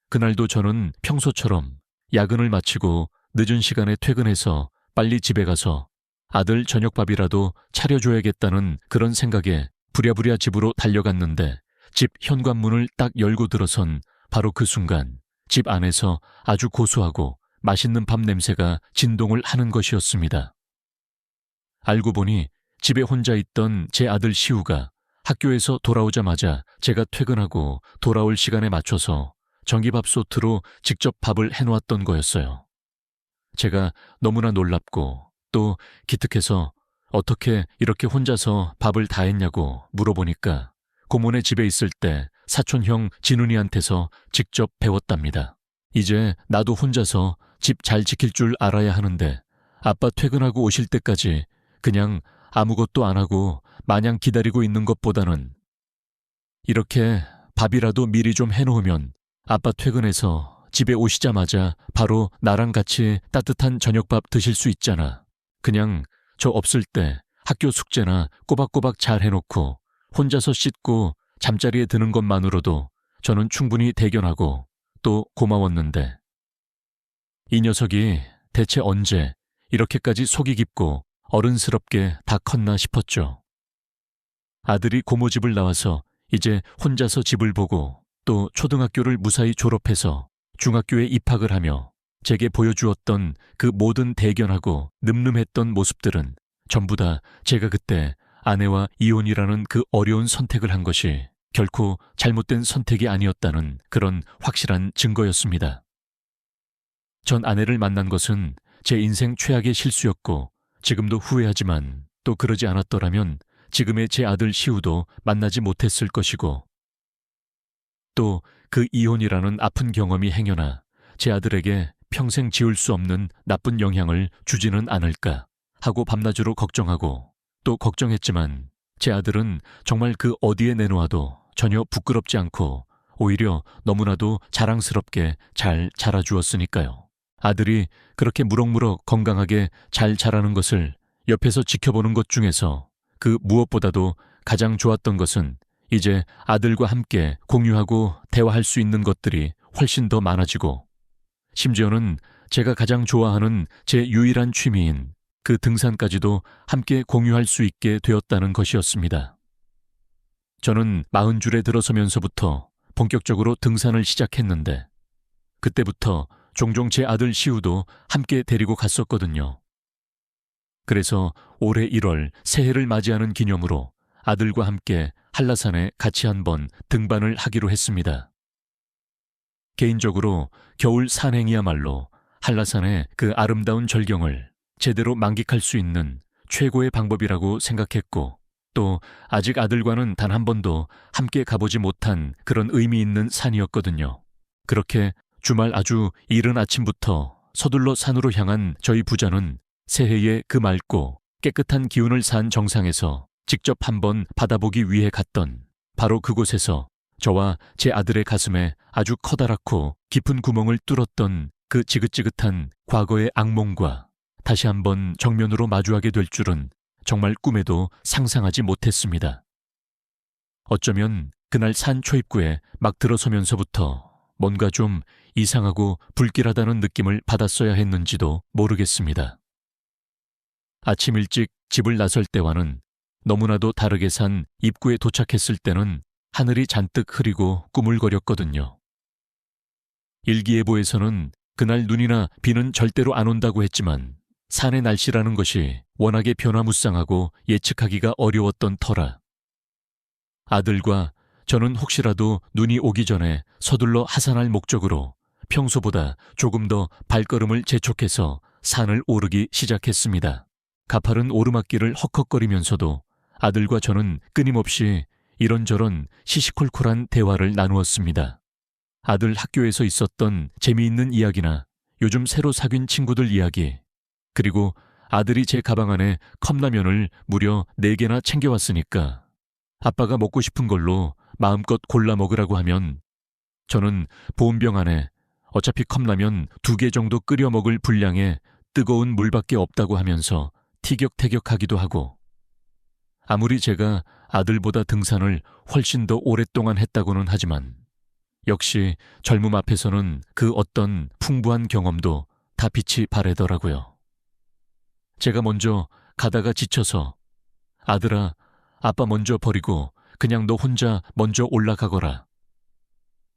그날도 저는 평소처럼 야근을 마치고 늦은 시간에 퇴근해서 빨리 집에 가서 아들 저녁밥이라도 차려줘야겠다는 그런 생각에 부랴부랴 집으로 달려갔는데 집 현관문을 딱 열고 들어선 바로 그 순간 집 안에서 아주 고소하고 맛있는 밥 냄새가 진동을 하는 것이었습니다. 알고 보니 집에 혼자 있던 제 아들 시우가 학교에서 돌아오자마자 제가 퇴근하고 돌아올 시간에 맞춰서 전기밥솥으로 직접 밥을 해놓았던 거였어요. 제가 너무나 놀랍고 또 기특해서 어떻게 이렇게 혼자서 밥을 다 했냐고 물어보니까 고모네 집에 있을 때 사촌형 진훈이한테서 직접 배웠답니다. 이제 나도 혼자서 집 잘 지킬 줄 알아야 하는데 아빠 퇴근하고 오실 때까지 그냥 아무것도 안 하고 마냥 기다리고 있는 것보다는 이렇게 밥이라도 미리 좀 해놓으면 아빠 퇴근해서 집에 오시자마자 바로 나랑 같이 따뜻한 저녁밥 드실 수 있잖아. 그냥 저 없을 때 학교 숙제나 꼬박꼬박 잘 해놓고 혼자서 씻고 잠자리에 드는 것만으로도 저는 충분히 대견하고 또 고마웠는데 이 녀석이 대체 언제 이렇게까지 속이 깊고 어른스럽게 다 컸나 싶었죠. 아들이 고모 집을 나와서 이제 혼자서 집을 보고 또 초등학교를 무사히 졸업해서 중학교에 입학을 하며 제게 보여주었던 그 모든 대견하고 늠름했던 모습들은 전부 다 제가 그때 아내와 이혼이라는 그 어려운 선택을 한 것이 결코 잘못된 선택이 아니었다는 그런 확실한 증거였습니다. 전 아내를 만난 것은 제 인생 최악의 실수였고 지금도 후회하지만 또 그러지 않았더라면 지금의 제 아들 시우도 만나지 못했을 것이고 또 그 이혼이라는 아픈 경험이 행여나 제 아들에게 평생 지울 수 없는 나쁜 영향을 주지는 않을까 하고 밤낮으로 걱정하고 또 걱정했지만 제 아들은 정말 그 어디에 내놓아도 전혀 부끄럽지 않고 오히려 너무나도 자랑스럽게 잘 자라주었으니까요. 아들이 그렇게 무럭무럭 건강하게 잘 자라는 것을 옆에서 지켜보는 것 중에서 그 무엇보다도 가장 좋았던 것은 이제 아들과 함께 공유하고 대화할 수 있는 것들이 훨씬 더 많아지고 심지어는 제가 가장 좋아하는 제 유일한 취미인 그 등산까지도 함께 공유할 수 있게 되었다는 것이었습니다. 저는 40줄에 들어서면서부터 본격적으로 등산을 시작했는데 그때부터 종종 제 아들 시우도 함께 데리고 갔었거든요. 그래서 올해 1월 새해를 맞이하는 기념으로 아들과 함께 한라산에 같이 한번 등반을 하기로 했습니다. 개인적으로 겨울 산행이야말로 한라산의 그 아름다운 절경을 제대로 만끽할 수 있는 최고의 방법이라고 생각했고 또 아직 아들과는 단 한 번도 함께 가보지 못한 그런 의미 있는 산이었거든요. 그렇게 주말 아주 이른 아침부터 서둘러 산으로 향한 저희 부자는 새해의 그 맑고 깨끗한 기운을 산 정상에서 직접 한번 받아보기 위해 갔던 바로 그곳에서 저와 제 아들의 가슴에 아주 커다랗고 깊은 구멍을 뚫었던 그 지긋지긋한 과거의 악몽과 다시 한번 정면으로 마주하게 될 줄은 정말 꿈에도 상상하지 못했습니다. 어쩌면 그날 산 초입구에 막 들어서면서부터 뭔가 좀 이상하고 불길하다는 느낌을 받았어야 했는지도 모르겠습니다. 아침 일찍 집을 나설 때와는 너무나도 다르게 산 입구에 도착했을 때는 하늘이 잔뜩 흐리고 꾸물거렸거든요. 일기예보에서는 그날 눈이나 비는 절대로 안 온다고 했지만 산의 날씨라는 것이 워낙에 변화무쌍하고 예측하기가 어려웠던 터라 아들과 저는 혹시라도 눈이 오기 전에 서둘러 하산할 목적으로 평소보다 조금 더 발걸음을 재촉해서 산을 오르기 시작했습니다. 가파른 오르막길을 헉헉거리면서도 아들과 저는 끊임없이 이런저런 시시콜콜한 대화를 나누었습니다. 아들 학교에서 있었던 재미있는 이야기나 요즘 새로 사귄 친구들 이야기, 그리고 아들이 제 가방 안에 컵라면을 무려 4개나 챙겨왔으니까 아빠가 먹고 싶은 걸로 마음껏 골라 먹으라고 하면 저는 보온병 안에 어차피 컵라면 2개 정도 끓여 먹을 분량의 뜨거운 물밖에 없다고 하면서 티격태격하기도 하고 아무리 제가 아들보다 등산을 훨씬 더 오랫동안 했다고는 하지만 역시 젊음 앞에서는 그 어떤 풍부한 경험도 다 빛이 바래더라고요. 제가 먼저 가다가 지쳐서 아들아, 아빠 먼저 버리고 그냥 너 혼자 먼저 올라가거라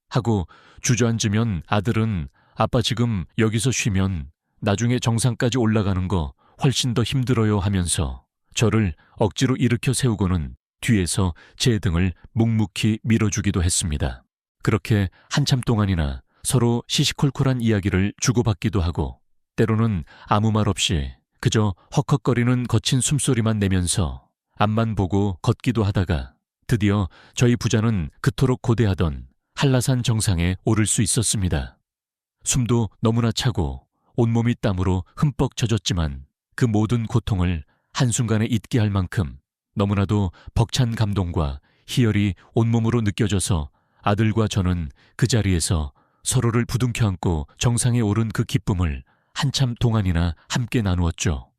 하고 주저앉으면 아들은 아빠 지금 여기서 쉬면 나중에 정상까지 올라가는 거 훨씬 더 힘들어요 하면서 저를 억지로 일으켜 세우고는 뒤에서 제 등을 묵묵히 밀어주기도 했습니다. 그렇게 한참 동안이나 서로 시시콜콜한 이야기를 주고받기도 하고 때로는 아무 말 없이 그저 헉헉거리는 거친 숨소리만 내면서 앞만 보고 걷기도 하다가 드디어 저희 부자는 그토록 고대하던 한라산 정상에 오를 수 있었습니다. 숨도 너무나 차고 온몸이 땀으로 흠뻑 젖었지만 그 모든 고통을 한순간에 잊게 할 만큼 너무나도 벅찬 감동과 희열이 온몸으로 느껴져서 아들과 저는 그 자리에서 서로를 부둥켜 안고 정상에 오른 그 기쁨을 한참 동안이나 함께 나누었죠.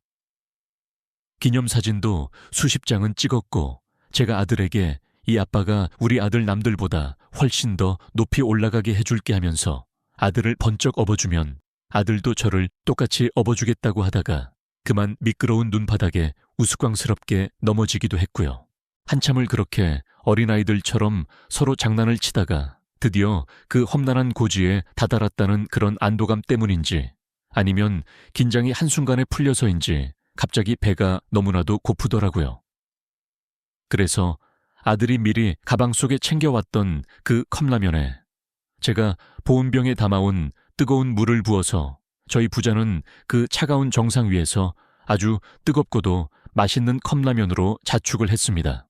기념사진도 수십 장은 찍었고 제가 아들에게 이 아빠가 우리 아들 남들보다 훨씬 더 높이 올라가게 해줄게 하면서 아들을 번쩍 업어주면 아들도 저를 똑같이 업어주겠다고 하다가 그만 미끄러운 눈바닥에 우스꽝스럽게 넘어지기도 했고요. 한참을 그렇게 어린아이들처럼 서로 장난을 치다가 드디어 그 험난한 고지에 다다랐다는 그런 안도감 때문인지 아니면 긴장이 한순간에 풀려서인지 갑자기 배가 너무나도 고프더라고요. 그래서 아들이 미리 가방 속에 챙겨왔던 그 컵라면에 제가 보온병에 담아온 뜨거운 물을 부어서 저희 부자는 그 차가운 정상 위에서 아주 뜨겁고도 맛있는 컵라면으로 자축을 했습니다.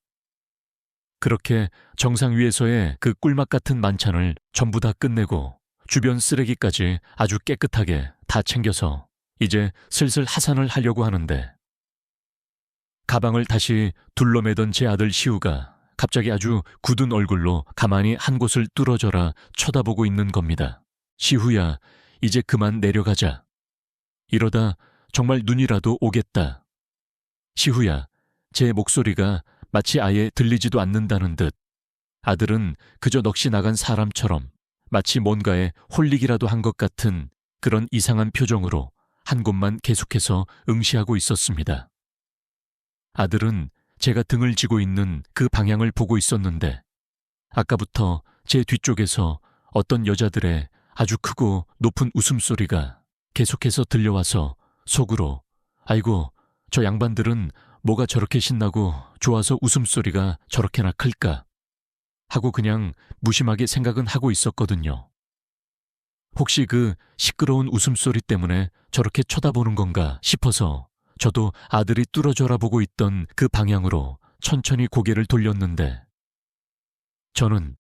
그렇게 정상 위에서의 그 꿀맛 같은 만찬을 전부 다 끝내고 주변 쓰레기까지 아주 깨끗하게 다 챙겨서 이제 슬슬 하산을 하려고 하는데 가방을 다시 둘러매던 제 아들 시우가 갑자기 아주 굳은 얼굴로 가만히 한 곳을 뚫어져라 쳐다보고 있는 겁니다. 시우야, 이제 그만 내려가자. 이러다 정말 눈이라도 오겠다. 시우야, 제 목소리가 마치 아예 들리지도 않는다는 듯 아들은 그저 넋이 나간 사람처럼 마치 뭔가에 홀리기라도 한 것 같은 그런 이상한 표정으로 한 곳만 계속해서 응시하고 있었습니다. 아들은 제가 등을 지고 있는 그 방향을 보고 있었는데 아까부터 제 뒤쪽에서 어떤 여자들의 아주 크고 높은 웃음소리가 계속해서 들려와서 속으로 아이고, 저 양반들은 뭐가 저렇게 신나고 좋아서 웃음소리가 저렇게나 클까 하고 그냥 무심하게 생각은 하고 있었거든요. 혹시 그 시끄러운 웃음소리 때문에 저렇게 쳐다보는 건가 싶어서 저도 아들이 뚫어져라 보고 있던 그 방향으로 천천히 고개를 돌렸는데 저는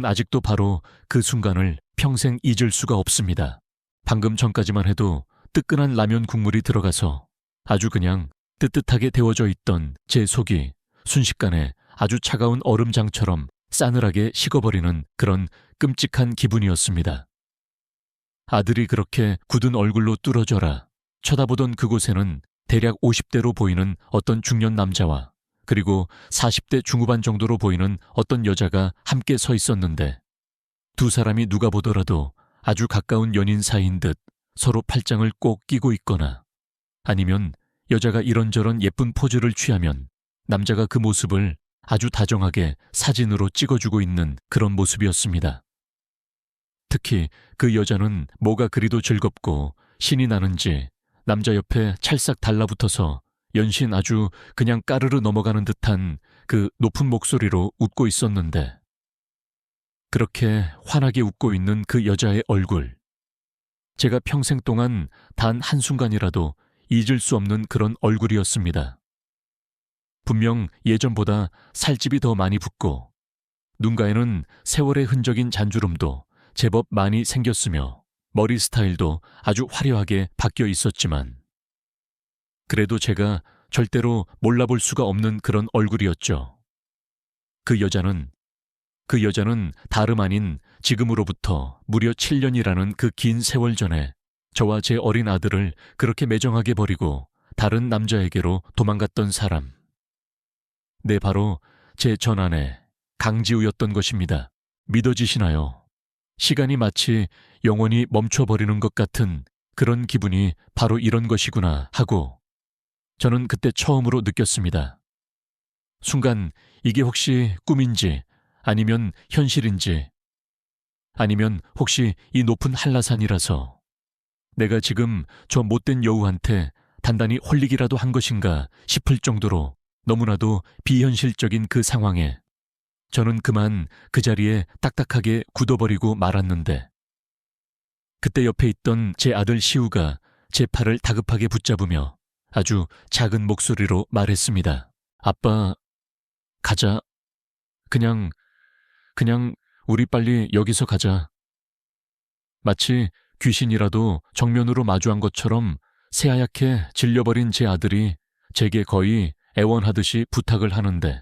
아직도 바로 그 순간을 평생 잊을 수가 없습니다. 방금 전까지만 해도 뜨끈한 라면 국물이 들어가서 아주 그냥 뜨뜻하게 데워져 있던 제 속이 순식간에 아주 차가운 얼음장처럼 싸늘하게 식어버리는 그런 끔찍한 기분이었습니다. 아들이 그렇게 굳은 얼굴로 뚫어져라 쳐다보던 그곳에는 대략 50대로 보이는 어떤 중년 남자와 그리고 40대 중후반 정도로 보이는 어떤 여자가 함께 서 있었는데 두 사람이 누가 보더라도 아주 가까운 연인 사이인 듯 서로 팔짱을 꼭 끼고 있거나 아니면 여자가 이런저런 예쁜 포즈를 취하면 남자가 그 모습을 아주 다정하게 사진으로 찍어주고 있는 그런 모습이었습니다. 특히 그 여자는 뭐가 그리도 즐겁고 신이 나는지 남자 옆에 찰싹 달라붙어서 연신 아주 그냥 까르르 넘어가는 듯한 그 높은 목소리로 웃고 있었는데 그렇게 환하게 웃고 있는 그 여자의 얼굴 제가 평생 동안 단 한순간이라도 잊을 수 없는 그런 얼굴이었습니다. 분명 예전보다 살집이 더 많이 붙고 눈가에는 세월의 흔적인 잔주름도 제법 많이 생겼으며 머리 스타일도 아주 화려하게 바뀌어 있었지만 그래도 제가 절대로 몰라볼 수가 없는 그런 얼굴이었죠. 그 여자는 다름 아닌 지금으로부터 무려 7년이라는 그 긴 세월 전에 저와 제 어린 아들을 그렇게 매정하게 버리고 다른 남자에게로 도망갔던 사람. 네, 바로 제 전아내 강지우였던 것입니다. 믿어지시나요? 시간이 마치 영원히 멈춰버리는 것 같은 그런 기분이 바로 이런 것이구나 하고 저는 그때 처음으로 느꼈습니다. 순간 이게 혹시 꿈인지 아니면 현실인지 아니면 혹시 이 높은 한라산이라서 내가 지금 저 못된 여우한테 단단히 홀리기라도 한 것인가 싶을 정도로 너무나도 비현실적인 그 상황에 저는 그만 그 자리에 딱딱하게 굳어버리고 말았는데 그때 옆에 있던 제 아들 시우가 제 팔을 다급하게 붙잡으며 아주 작은 목소리로 말했습니다. 아빠, 가자. 그냥 우리 빨리 여기서 가자. 마치 귀신이라도 정면으로 마주한 것처럼 새하얗게 질려버린 제 아들이 제게 거의 애원하듯이 부탁을 하는데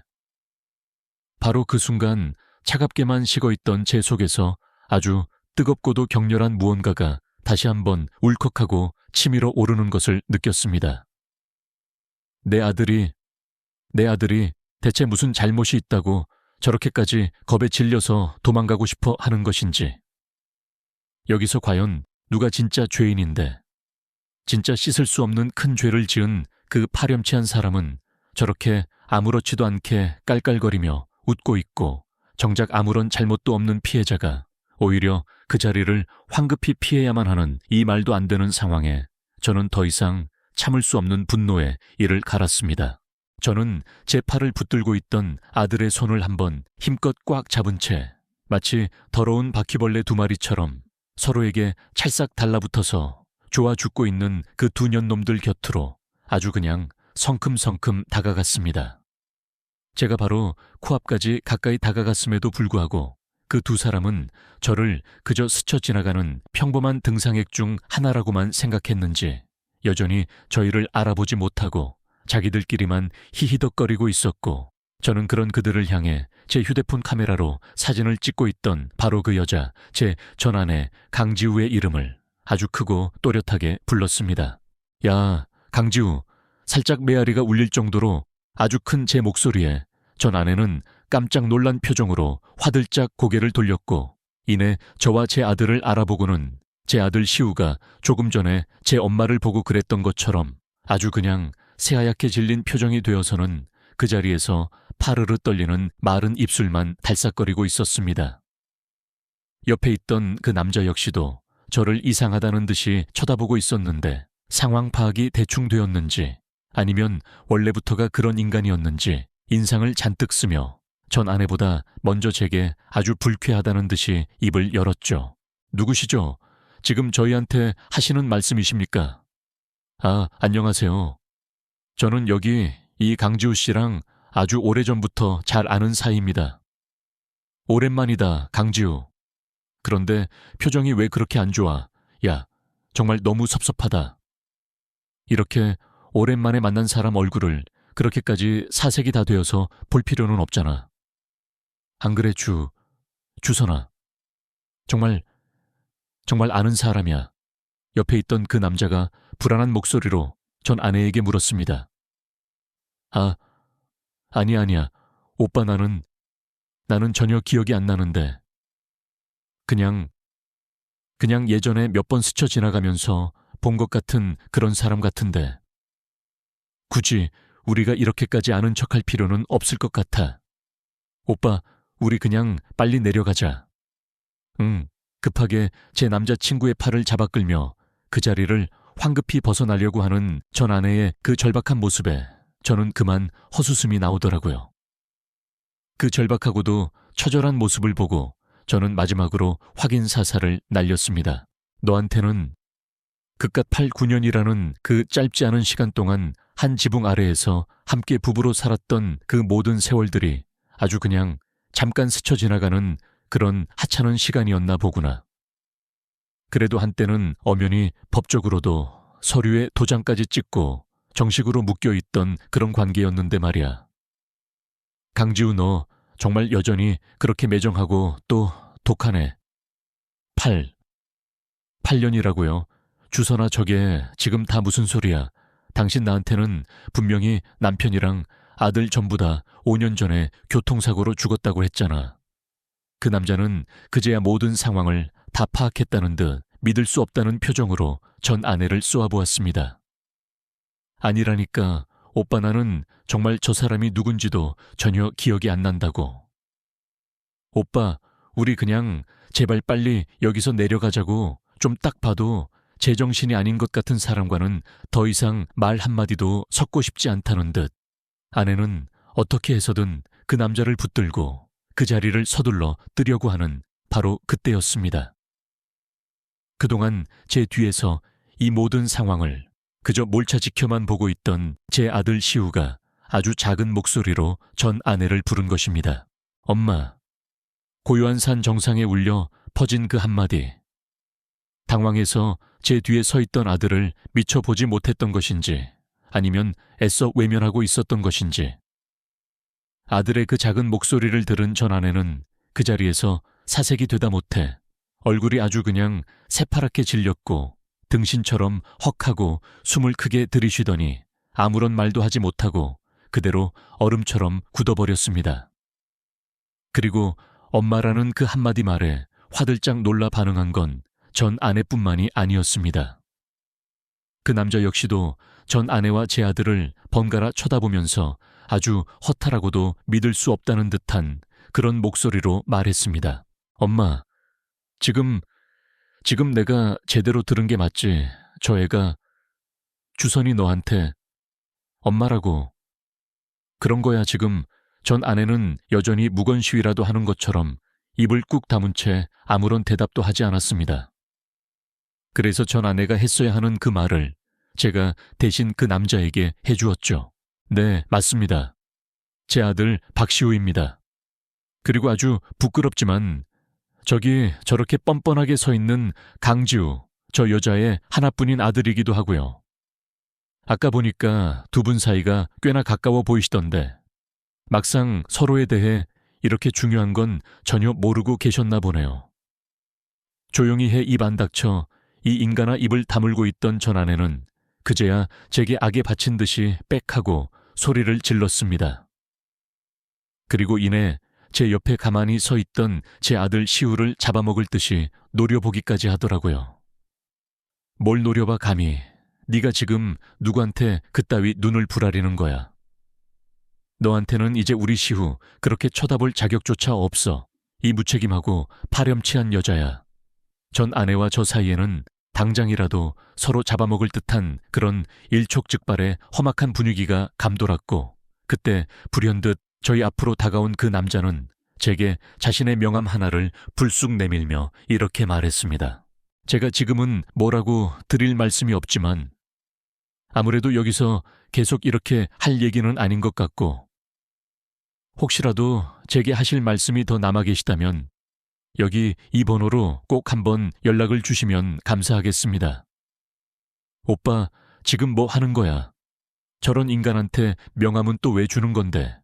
바로 그 순간 차갑게만 식어있던 제 속에서 아주 뜨겁고도 격렬한 무언가가 다시 한번 울컥하고 치밀어 오르는 것을 느꼈습니다. 내 아들이 대체 무슨 잘못이 있다고 저렇게까지 겁에 질려서 도망가고 싶어 하는 것인지 여기서 과연 누가 진짜 죄인인데 진짜 씻을 수 없는 큰 죄를 지은 그 파렴치한 사람은 저렇게 아무렇지도 않게 깔깔거리며 웃고 있고 정작 아무런 잘못도 없는 피해자가 오히려 그 자리를 황급히 피해야만 하는 이 말도 안 되는 상황에 저는 더 이상 참을 수 없는 분노에 이를 갈았습니다. 저는 제 팔을 붙들고 있던 아들의 손을 한번 힘껏 꽉 잡은 채 마치 더러운 바퀴벌레 두 마리처럼 서로에게 찰싹 달라붙어서 좋아 죽고 있는 그 두 년놈들 곁으로 아주 그냥 성큼성큼 다가갔습니다. 제가 바로 코앞까지 가까이 다가갔음에도 불구하고 그 두 사람은 저를 그저 스쳐 지나가는 평범한 등산객 중 하나라고만 생각했는지 여전히 저희를 알아보지 못하고 자기들끼리만 히히덕거리고 있었고, 저는 그런 그들을 향해 제 휴대폰 카메라로 사진을 찍고 있던 바로 그 여자, 제 전아내 강지우의 이름을 아주 크고 또렷하게 불렀습니다. 야, 강지우. 살짝 메아리가 울릴 정도로 아주 큰 제 목소리에 전 아내는 깜짝 놀란 표정으로 화들짝 고개를 돌렸고, 이내 저와 제 아들을 알아보고는 제 아들 시우가 조금 전에 제 엄마를 보고 그랬던 것처럼 아주 그냥 새하얗게 질린 표정이 되어서는 그 자리에서 파르르 떨리는 마른 입술만 달싹거리고 있었습니다. 옆에 있던 그 남자 역시도 저를 이상하다는 듯이 쳐다보고 있었는데 상황 파악이 대충 되었는지 아니면 원래부터가 그런 인간이었는지 인상을 잔뜩 쓰며 전 아내보다 먼저 제게 아주 불쾌하다는 듯이 입을 열었죠. 누구시죠? 지금 저희한테 하시는 말씀이십니까? 아, 안녕하세요. 저는 여기 이 강지우 씨랑 아주 오래전부터 잘 아는 사이입니다. 오랜만이다, 강지우. 그런데 표정이 왜 그렇게 안 좋아? 야, 정말 너무 섭섭하다. 이렇게 오랜만에 만난 사람 얼굴을 그렇게까지 사색이 다 되어서 볼 필요는 없잖아. 안 그래, 주선아. 정말 아는 사람이야. 옆에 있던 그 남자가 불안한 목소리로 전 아내에게 물었습니다. 아, 아니야. 오빠 나는 전혀 기억이 안 나는데. 그냥 예전에 몇 번 스쳐 지나가면서 본 것 같은 그런 사람 같은데. 굳이 우리가 이렇게까지 아는 척할 필요는 없을 것 같아. 오빠, 우리 그냥 빨리 내려가자. 응, 급하게 제 남자친구의 팔을 잡아 끌며 그 자리를 황급히 벗어나려고 하는 전 아내의 그 절박한 모습에 저는 그만 헛웃음이 나오더라고요. 그 절박하고도 처절한 모습을 보고 저는 마지막으로 확인 사살을 날렸습니다. 너한테는 그깟 8, 9년이라는 그 짧지 않은 시간 동안 한 지붕 아래에서 함께 부부로 살았던 그 모든 세월들이 아주 그냥 잠깐 스쳐 지나가는 그런 하찮은 시간이었나 보구나. 그래도 한때는 엄연히 법적으로도 서류에 도장까지 찍고 정식으로 묶여있던 그런 관계였는데 말이야. 강지우, 너 정말 여전히 그렇게 매정하고 또 독하네. 8년이라고요. 주선아, 저게 지금 다 무슨 소리야. 당신 나한테는 분명히 남편이랑 아들 전부 다 5년 전에 교통사고로 죽었다고 했잖아. 그 남자는 그제야 모든 상황을 다 파악했다는 듯 믿을 수 없다는 표정으로 전 아내를 쏘아보았습니다. 아니라니까. 오빠, 나는 정말 저 사람이 누군지도 전혀 기억이 안 난다고. 오빠, 우리 그냥 제발 빨리 여기서 내려가자고. 좀 딱 봐도 제정신이 아닌 것 같은 사람과는 더 이상 말 한마디도 섞고 싶지 않다는 듯 아내는 어떻게 해서든 그 남자를 붙들고 그 자리를 서둘러 뜨려고 하는 바로 그때였습니다. 그동안 제 뒤에서 이 모든 상황을 그저 몰차 지켜만 보고 있던 제 아들 시우가 아주 작은 목소리로 전 아내를 부른 것입니다. 엄마. 고요한 산 정상에 울려 퍼진 그 한마디. 당황해서 제 뒤에 서 있던 아들을 미처 보지 못했던 것인지 아니면 애써 외면하고 있었던 것인지 아들의 그 작은 목소리를 들은 전 아내는 그 자리에서 사색이 되다 못해 얼굴이 아주 그냥 새파랗게 질렸고 등신처럼 헉하고 숨을 크게 들이쉬더니 아무런 말도 하지 못하고 그대로 얼음처럼 굳어버렸습니다. 그리고 엄마라는 그 한마디 말에 화들짝 놀라 반응한 건 전 아내뿐만이 아니었습니다. 그 남자 역시도 전 아내와 제 아들을 번갈아 쳐다보면서 아주 허탈하고도 믿을 수 없다는 듯한 그런 목소리로 말했습니다. 엄마, 지금 내가 제대로 들은 게 맞지? 저 애가 주선이 너한테 엄마라고. 그런 거야 지금. 전 아내는 여전히 무건시위라도 하는 것처럼 입을 꾹 다문 채 아무런 대답도 하지 않았습니다. 그래서 전 아내가 했어야 하는 그 말을 제가 대신 그 남자에게 해주었죠. 네, 맞습니다. 제 아들 박시우입니다. 그리고 아주 부끄럽지만 저기 저렇게 뻔뻔하게 서 있는 강지우, 저 여자의 하나뿐인 아들이기도 하고요. 아까 보니까 두 분 사이가 꽤나 가까워 보이시던데 막상 서로에 대해 이렇게 중요한 건 전혀 모르고 계셨나 보네요. 조용히 해 입 안 닥쳐 이 인간아 입을 다물고 있던 전 아내는 그제야 제게 악에 바친 듯이 빽하고 소리를 질렀습니다. 그리고 이내 제 옆에 가만히 서 있던 제 아들 시우를 잡아먹을 듯이 노려보기까지 하더라고요. 뭘 노려봐 감히. 네가 지금 누구한테 그따위 눈을 부라리는 거야. 너한테는 이제 우리 시우 그렇게 쳐다볼 자격조차 없어. 이 무책임하고 파렴치한 여자야. 전 아내와 저 사이에는 당장이라도 서로 잡아먹을 듯한 그런 일촉즉발의 험악한 분위기가 감돌았고 그때 불현듯 저희 앞으로 다가온 그 남자는 제게 자신의 명함 하나를 불쑥 내밀며 이렇게 말했습니다. 제가 지금은 뭐라고 드릴 말씀이 없지만 아무래도 여기서 계속 이렇게 할 얘기는 아닌 것 같고 혹시라도 제게 하실 말씀이 더 남아 계시다면 여기 이 번호로 꼭 한번 연락을 주시면 감사하겠습니다. 오빠, 지금 뭐 하는 거야? 저런 인간한테 명함은 또 왜 주는 건데?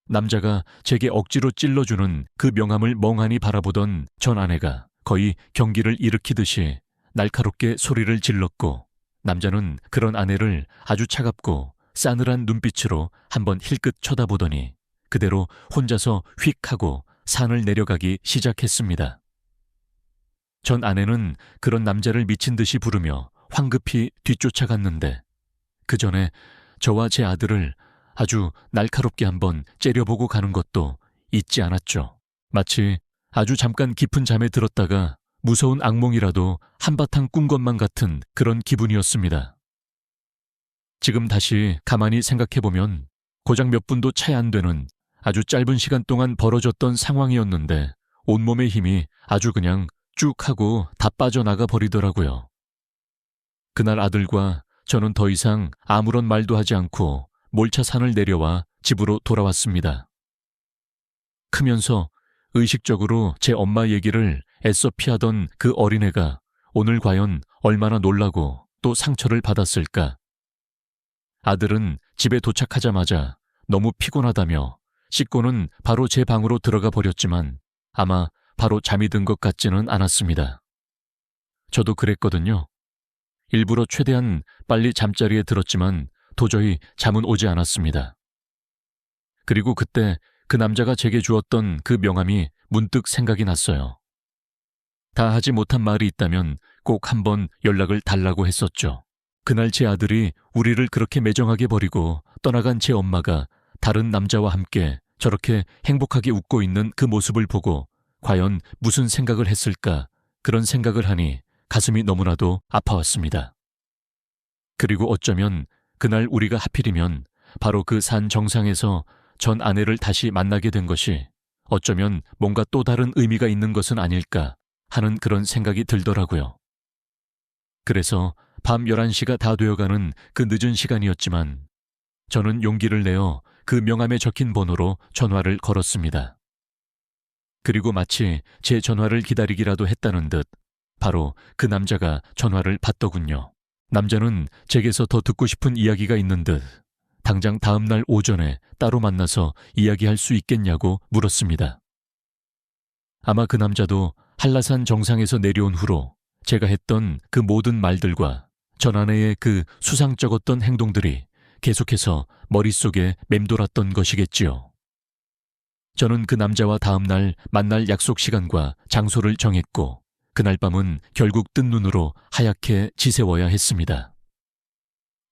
남자가 제게 억지로 찔러주는 그 명함을 멍하니 바라보던 전 아내가 거의 경기를 일으키듯이 날카롭게 소리를 질렀고 남자는 그런 아내를 아주 차갑고 싸늘한 눈빛으로 한번 힐끗 쳐다보더니 그대로 혼자서 휙 하고 산을 내려가기 시작했습니다. 전 아내는 그런 남자를 미친 듯이 부르며 황급히 뒤쫓아갔는데 그 전에 저와 제 아들을 아주 날카롭게 한번 째려보고 가는 것도 잊지 않았죠. 마치 아주 잠깐 깊은 잠에 들었다가 무서운 악몽이라도 한바탕 꾼 것만 같은 그런 기분이었습니다. 지금 다시 가만히 생각해보면 고작 몇 분도 채 안 되는 아주 짧은 시간 동안 벌어졌던 상황이었는데 온몸의 힘이 아주 그냥 쭉 하고 다 빠져나가 버리더라고요. 그날 아들과 저는 더 이상 아무런 말도 하지 않고 몰차 산을 내려와 집으로 돌아왔습니다. 크면서 의식적으로 제 엄마 얘기를 애써 피하던 그 어린애가 오늘 과연 얼마나 놀라고 또 상처를 받았을까. 아들은 집에 도착하자마자 너무 피곤하다며 씻고는 바로 제 방으로 들어가 버렸지만 아마 바로 잠이 든 것 같지는 않았습니다. 저도 그랬거든요. 일부러 최대한 빨리 잠자리에 들었지만 도저히 잠은 오지 않았습니다. 그리고 그때 그 남자가 제게 주었던 그 명함이 문득 생각이 났어요. 다 하지 못한 말이 있다면 꼭 한번 연락을 달라고 했었죠. 그날 제 아들이 우리를 그렇게 매정하게 버리고 떠나간 제 엄마가 다른 남자와 함께 저렇게 행복하게 웃고 있는 그 모습을 보고 과연 무슨 생각을 했을까 그런 생각을 하니 가슴이 너무나도 아파왔습니다. 그리고 어쩌면 그날 우리가 하필이면 바로 그 산 정상에서 전 아내를 다시 만나게 된 것이 어쩌면 뭔가 또 다른 의미가 있는 것은 아닐까 하는 그런 생각이 들더라고요. 그래서 밤 11시가 다 되어가는 그 늦은 시간이었지만 저는 용기를 내어 그 명함에 적힌 번호로 전화를 걸었습니다. 그리고 마치 제 전화를 기다리기라도 했다는 듯 바로 그 남자가 전화를 받더군요. 남자는 제게서 더 듣고 싶은 이야기가 있는 듯 당장 다음 날 오전에 따로 만나서 이야기할 수 있겠냐고 물었습니다. 아마 그 남자도 한라산 정상에서 내려온 후로 제가 했던 그 모든 말들과 전 아내의 그 수상쩍었던 행동들이 계속해서 머릿속에 맴돌았던 것이겠지요. 저는 그 남자와 다음 날 만날 약속 시간과 장소를 정했고 그날 밤은 결국 뜬 눈으로 하얗게 지새워야 했습니다.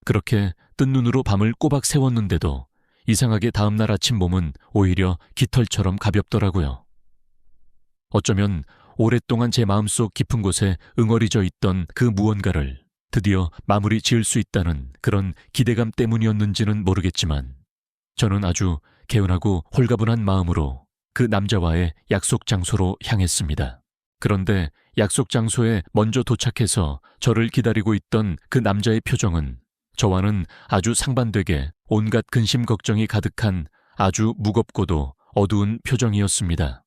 그렇게 뜬 눈으로 밤을 꼬박 새웠는데도 이상하게 다음날 아침 몸은 오히려 깃털처럼 가볍더라고요. 어쩌면 오랫동안 제 마음속 깊은 곳에 응어리져 있던 그 무언가를 드디어 마무리 지을 수 있다는 그런 기대감 때문이었는지는 모르겠지만 저는 아주 개운하고 홀가분한 마음으로 그 남자와의 약속 장소로 향했습니다. 그런데 약속 장소에 먼저 도착해서 저를 기다리고 있던 그 남자의 표정은 저와는 아주 상반되게 온갖 근심 걱정이 가득한 아주 무겁고도 어두운 표정이었습니다.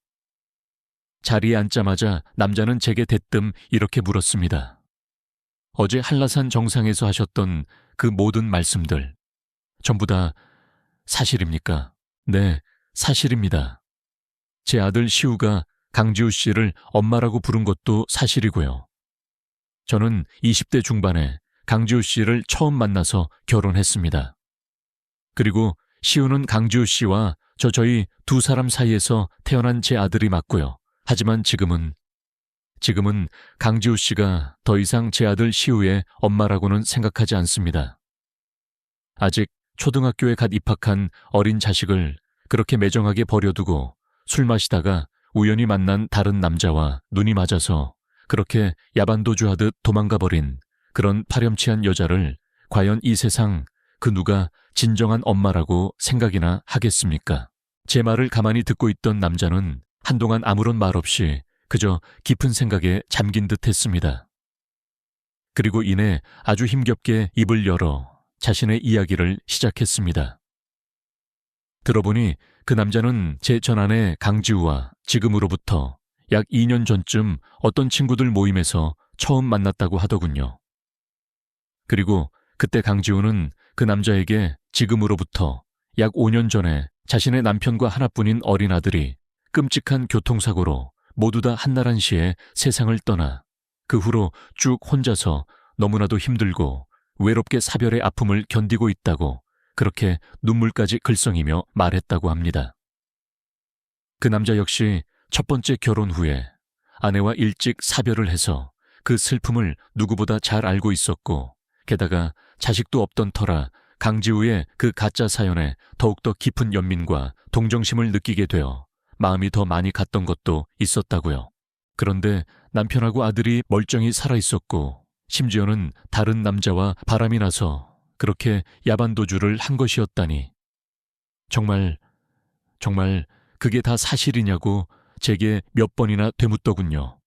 자리에 앉자마자 남자는 제게 대뜸 이렇게 물었습니다. 어제 한라산 정상에서 하셨던 그 모든 말씀들 전부 다 사실입니까? 네, 사실입니다. 제 아들 시우가 강지우 씨를 엄마라고 부른 것도 사실이고요. 저는 20대 중반에 강지우 씨를 처음 만나서 결혼했습니다. 그리고 시우는 강지우 씨와 저희 두 사람 사이에서 태어난 제 아들이 맞고요. 하지만 지금은 강지우 씨가 더 이상 제 아들 시우의 엄마라고는 생각하지 않습니다. 아직 초등학교에 갓 입학한 어린 자식을 그렇게 매정하게 버려두고 술 마시다가 우연히 만난 다른 남자와 눈이 맞아서 그렇게 야반도주하듯 도망가버린 그런 파렴치한 여자를 과연 이 세상 그 누가 진정한 엄마라고 생각이나 하겠습니까? 제 말을 가만히 듣고 있던 남자는 한동안 아무런 말 없이 그저 깊은 생각에 잠긴 듯 했습니다. 그리고 이내 아주 힘겹게 입을 열어 자신의 이야기를 시작했습니다. 들어보니 그 남자는 제 전아내 강지우와 지금으로부터 약 2년 전쯤 어떤 친구들 모임에서 처음 만났다고 하더군요. 그리고 그때 강지우는 그 남자에게 지금으로부터 약 5년 전에 자신의 남편과 하나뿐인 어린 아들이 끔찍한 교통사고로 모두 다 한나란시에 세상을 떠나 그 후로 쭉 혼자서 너무나도 힘들고 외롭게 사별의 아픔을 견디고 있다고 그렇게 눈물까지 글썽이며 말했다고 합니다. 그 남자 역시 첫 번째 결혼 후에 아내와 일찍 사별을 해서 그 슬픔을 누구보다 잘 알고 있었고 게다가 자식도 없던 터라 강지우의 그 가짜 사연에 더욱더 깊은 연민과 동정심을 느끼게 되어 마음이 더 많이 갔던 것도 있었다고요. 그런데 남편하고 아들이 멀쩡히 살아있었고 심지어는 다른 남자와 바람이 나서 그렇게 야반도주를 한 것이었다니 정말 그게 다 사실이냐고 제게 몇 번이나 되묻더군요.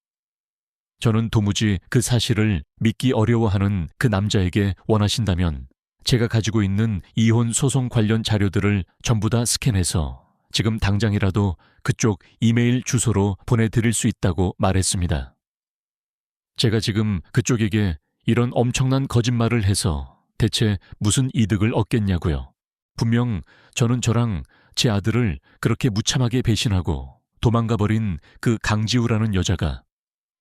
저는 도무지 그 사실을 믿기 어려워하는 그 남자에게 원하신다면 제가 가지고 있는 이혼 소송 관련 자료들을 전부 다 스캔해서 지금 당장이라도 그쪽 이메일 주소로 보내드릴 수 있다고 말했습니다. 제가 지금 그쪽에게 이런 엄청난 거짓말을 해서 대체 무슨 이득을 얻겠냐고요. 분명 저는 저랑 제 아들을 그렇게 무참하게 배신하고 도망가버린 그 강지우라는 여자가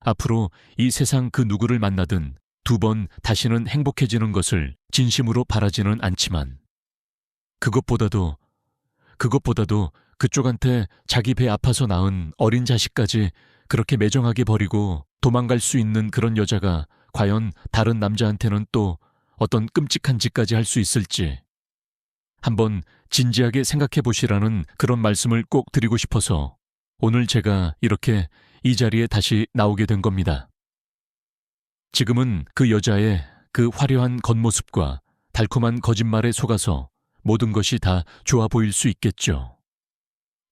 앞으로 이 세상 그 누구를 만나든 2번 다시는 행복해지는 것을 진심으로 바라지는 않지만 그것보다도 그쪽한테 자기 배 아파서 낳은 어린 자식까지 그렇게 매정하게 버리고 도망갈 수 있는 그런 여자가 과연 다른 남자한테는 또 어떤 끔찍한 짓까지 할 수 있을지 한번 진지하게 생각해 보시라는 그런 말씀을 꼭 드리고 싶어서 오늘 제가 이렇게 이 자리에 다시 나오게 된 겁니다. 지금은 그 여자의 그 화려한 겉모습과 달콤한 거짓말에 속아서 모든 것이 다 좋아 보일 수 있겠죠.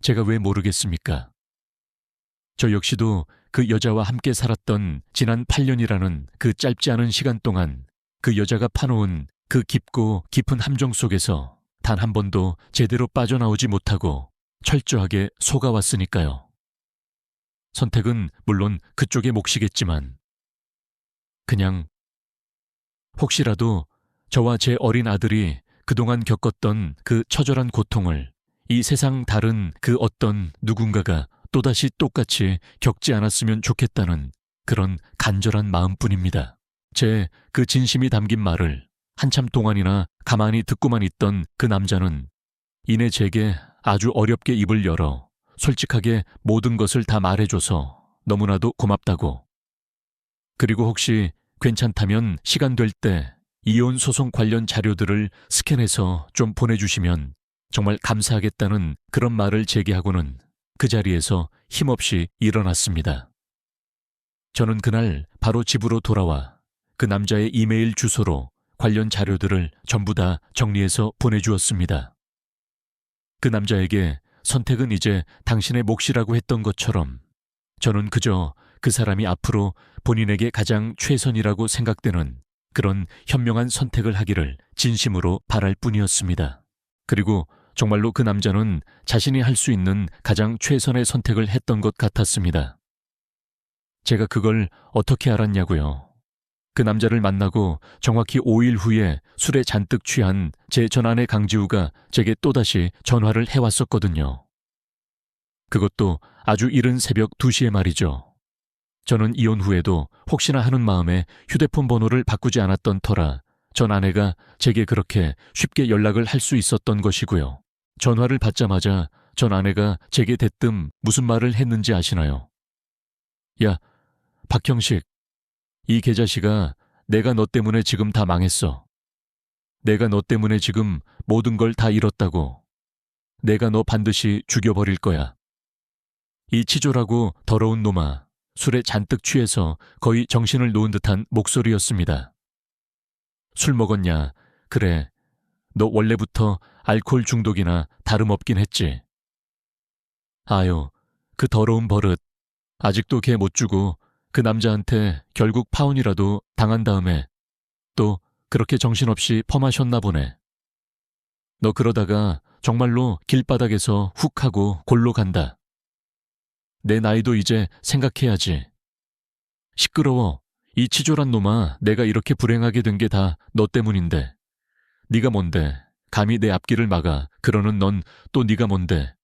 제가 왜 모르겠습니까? 저 역시도 그 여자와 함께 살았던 지난 8년이라는 그 짧지 않은 시간 동안 그 여자가 파놓은 그 깊고 깊은 함정 속에서 단 한 번도 제대로 빠져나오지 못하고 철저하게 속아왔으니까요. 선택은 물론 그쪽의 몫이겠지만 그냥 혹시라도 저와 제 어린 아들이 그동안 겪었던 그 처절한 고통을 이 세상 다른 그 어떤 누군가가 또다시 똑같이 겪지 않았으면 좋겠다는 그런 간절한 마음뿐입니다. 제 그 진심이 담긴 말을 한참 동안이나 가만히 듣고만 있던 그 남자는 이내 제게 아주 어렵게 입을 열어 솔직하게 모든 것을 다 말해줘서 너무나도 고맙다고. 그리고 혹시 괜찮다면 시간 될 때 이혼 소송 관련 자료들을 스캔해서 좀 보내주시면 정말 감사하겠다는 그런 말을 제기하고는 그 자리에서 힘없이 일어났습니다. 저는 그날 바로 집으로 돌아와 그 남자의 이메일 주소로 관련 자료들을 전부 다 정리해서 보내주었습니다. 그 남자에게 선택은 이제 당신의 몫이라고 했던 것처럼 저는 그저 그 사람이 앞으로 본인에게 가장 최선이라고 생각되는 그런 현명한 선택을 하기를 진심으로 바랄 뿐이었습니다. 그리고 정말로 그 남자는 자신이 할 수 있는 가장 최선의 선택을 했던 것 같았습니다. 제가 그걸 어떻게 알았냐고요. 그 남자를 만나고 정확히 5일 후에 술에 잔뜩 취한 제 전아내 강지우가 제게 또다시 전화를 해왔었거든요. 그것도 아주 이른 새벽 2시에 말이죠. 저는 이혼 후에도 혹시나 하는 마음에 휴대폰 번호를 바꾸지 않았던 터라 전 아내가 제게 그렇게 쉽게 연락을 할 수 있었던 것이고요. 전화를 받자마자 전 아내가 제게 대뜸 무슨 말을 했는지 아시나요? 야, 박형식, 이 개자식아, 내가 너 때문에 지금 다 망했어. 내가 너 때문에 지금 모든 걸 다 잃었다고. 내가 너 반드시 죽여버릴 거야. 이 치졸하고 더러운 놈아, 술에 잔뜩 취해서 거의 정신을 놓은 듯한 목소리였습니다. 술 먹었냐? 그래, 너 원래부터 알코올 중독이나 다름없긴 했지. 아유, 그 더러운 버릇, 아직도 걔 못 주고 그 남자한테 결국 파혼이라도 당한 다음에 또 그렇게 정신없이 펌하셨나 보네. 너 그러다가 정말로 길바닥에서 훅 하고 골로 간다. 내 나이도 이제 생각해야지. 시끄러워. 이 치졸한 놈아, 내가 이렇게 불행하게 된 게 다 너 때문인데. 네가 뭔데? 감히 내 앞길을 막아. 그러는 넌 또 네가 뭔데?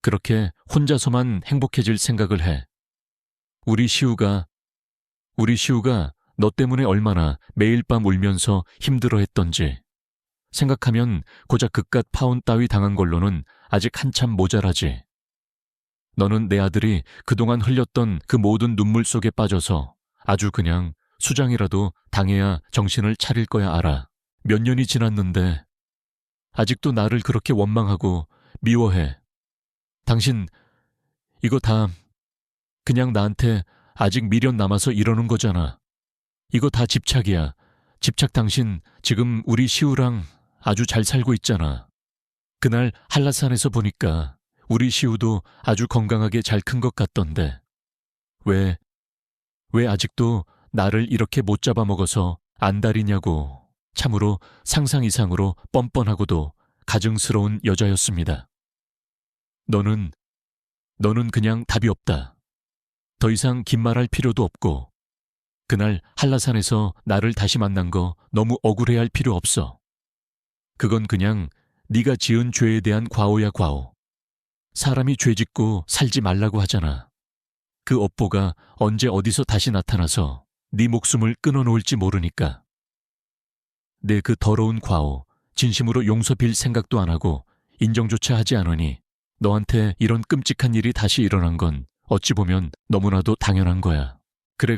그렇게 혼자서만 행복해질 생각을 해. 우리 시우가 너 때문에 얼마나 매일 밤 울면서 힘들어했던지. 생각하면 고작 그깟 파혼 따위 당한 걸로는 아직 한참 모자라지. 너는 내 아들이 그동안 흘렸던 그 모든 눈물 속에 빠져서 아주 그냥 수장이라도 당해야 정신을 차릴 거야 알아. 몇 년이 지났는데 아직도 나를 그렇게 원망하고 미워해. 당신 이거 다 그냥 나한테 아직 미련 남아서 이러는 거잖아. 이거 다 집착이야. 집착. 당신 지금 우리 시우랑 아주 잘 살고 있잖아. 그날 한라산에서 보니까 우리 시우도 아주 건강하게 잘 큰 것 같던데. 왜 아직도 나를 이렇게 못 잡아먹어서 안달이냐고. 참으로 상상 이상으로 뻔뻔하고도 가증스러운 여자였습니다. 너는 그냥 답이 없다. 더 이상 긴 말할 필요도 없고 그날 한라산에서 나를 다시 만난 거 너무 억울해할 필요 없어. 그건 그냥 네가 지은 죄에 대한 과오야 과오. 사람이 죄 짓고 살지 말라고 하잖아. 그 업보가 언제 어디서 다시 나타나서 네 목숨을 끊어놓을지 모르니까. 내 그 더러운 과오 진심으로 용서 빌 생각도 안 하고 인정조차 하지 않으니 너한테 이런 끔찍한 일이 다시 일어난 건 어찌 보면 너무나도 당연한 거야. 그래.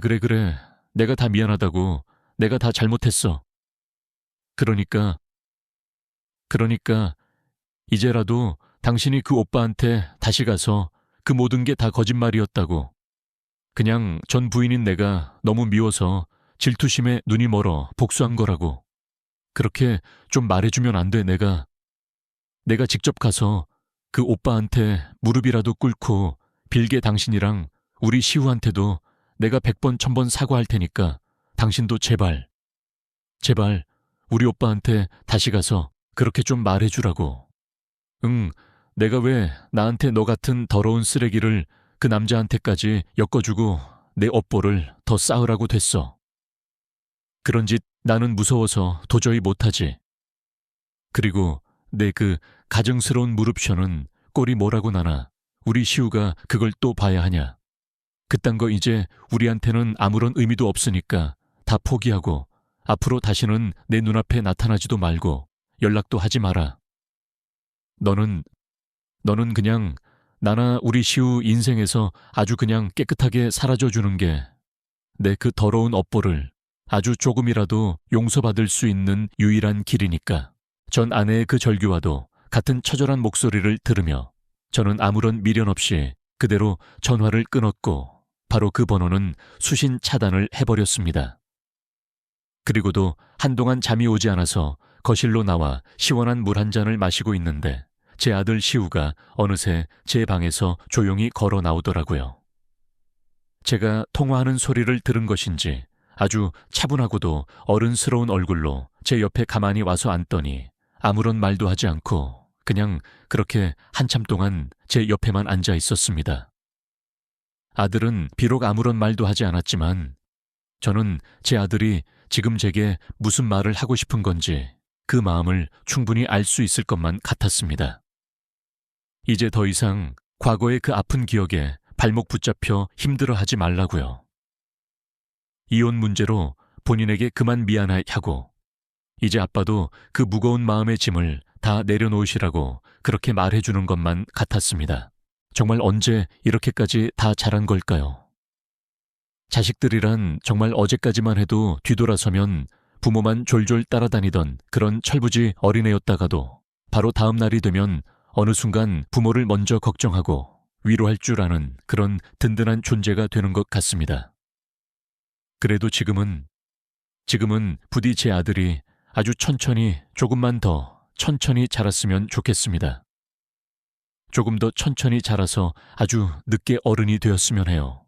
내가 다 미안하다고. 내가 다 잘못했어. 그러니까 이제라도 당신이 그 오빠한테 다시 가서 그 모든 게 다 거짓말이었다고. 그냥 전 부인인 내가 너무 미워서 질투심에 눈이 멀어 복수한 거라고. 그렇게 좀 말해주면 안 돼. 내가 직접 가서 그 오빠한테 무릎이라도 꿇고 빌게 당신이랑 우리 시우한테도 내가 100번 1000번 사과할 테니까 당신도 제발 우리 오빠한테 다시 가서 그렇게 좀 말해주라고. 응, 내가 왜 나한테 너 같은 더러운 쓰레기를 그 남자한테까지 엮어주고 내 업보를 더 쌓으라고 됐어. 그런 짓 나는 무서워서 도저히 못하지. 그리고 내 그 가증스러운 무릎쇼는 꼴이 뭐라고 나나. 우리 시우가 그걸 또 봐야 하냐. 그딴 거 이제 우리한테는 아무런 의미도 없으니까 다 포기하고 앞으로 다시는 내 눈앞에 나타나지도 말고 연락도 하지 마라. 너는 그냥 나나 우리 시우 인생에서 아주 그냥 깨끗하게 사라져주는 게 내 그 더러운 업보를 아주 조금이라도 용서받을 수 있는 유일한 길이니까. 전 아내의 그 절규와도 같은 처절한 목소리를 들으며 저는 아무런 미련 없이 그대로 전화를 끊었고 바로 그 번호는 수신 차단을 해버렸습니다. 그리고도 한동안 잠이 오지 않아서 거실로 나와 시원한 물 한 잔을 마시고 있는데 제 아들 시우가 어느새 제 방에서 조용히 걸어 나오더라고요. 제가 통화하는 소리를 들은 것인지 아주 차분하고도 어른스러운 얼굴로 제 옆에 가만히 와서 앉더니 아무런 말도 하지 않고 그냥 그렇게 한참 동안 제 옆에만 앉아 있었습니다. 아들은 비록 아무런 말도 하지 않았지만 저는 제 아들이 지금 제게 무슨 말을 하고 싶은 건지 그 마음을 충분히 알 수 있을 것만 같았습니다. 이제 더 이상 과거의 그 아픈 기억에 발목 붙잡혀 힘들어하지 말라고요. 이혼 문제로 본인에게 그만 미안하고 이제 아빠도 그 무거운 마음의 짐을 다 내려놓으시라고 그렇게 말해주는 것만 같았습니다. 정말 언제 이렇게까지 다 자란 걸까요? 자식들이란 정말 어제까지만 해도 뒤돌아서면 부모만 졸졸 따라다니던 그런 철부지 어린애였다가도 바로 다음 날이 되면 어느 순간 부모를 먼저 걱정하고 위로할 줄 아는 그런 든든한 존재가 되는 것 같습니다. 그래도 지금은 부디 제 아들이 아주 천천히 조금만 더 천천히 자랐으면 좋겠습니다. 조금 더 천천히 자라서 아주 늦게 어른이 되었으면 해요.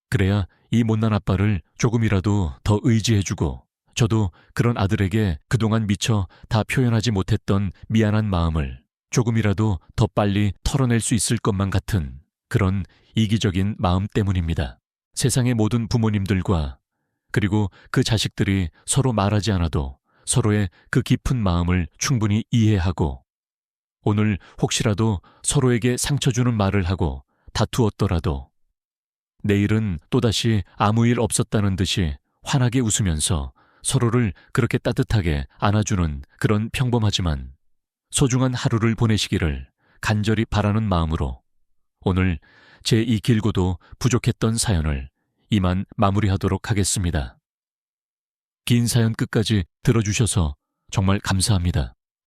그래야 이 못난 아빠를 조금이라도 더 의지해주고 저도 그런 아들에게 그동안 미처 다 표현하지 못했던 미안한 마음을 조금이라도 더 빨리 털어낼 수 있을 것만 같은 그런 이기적인 마음 때문입니다. 세상의 모든 부모님들과 그리고 그 자식들이 서로 말하지 않아도 서로의 그 깊은 마음을 충분히 이해하고 오늘 혹시라도 서로에게 상처 주는 말을 하고 다투었더라도 내일은 또다시 아무 일 없었다는 듯이 환하게 웃으면서 서로를 그렇게 따뜻하게 안아주는 그런 평범하지만 소중한 하루를 보내시기를 간절히 바라는 마음으로 오늘 제 이 길고도 부족했던 사연을 이만 마무리하도록 하겠습니다. 긴 사연 끝까지 들어주셔서 정말 감사합니다.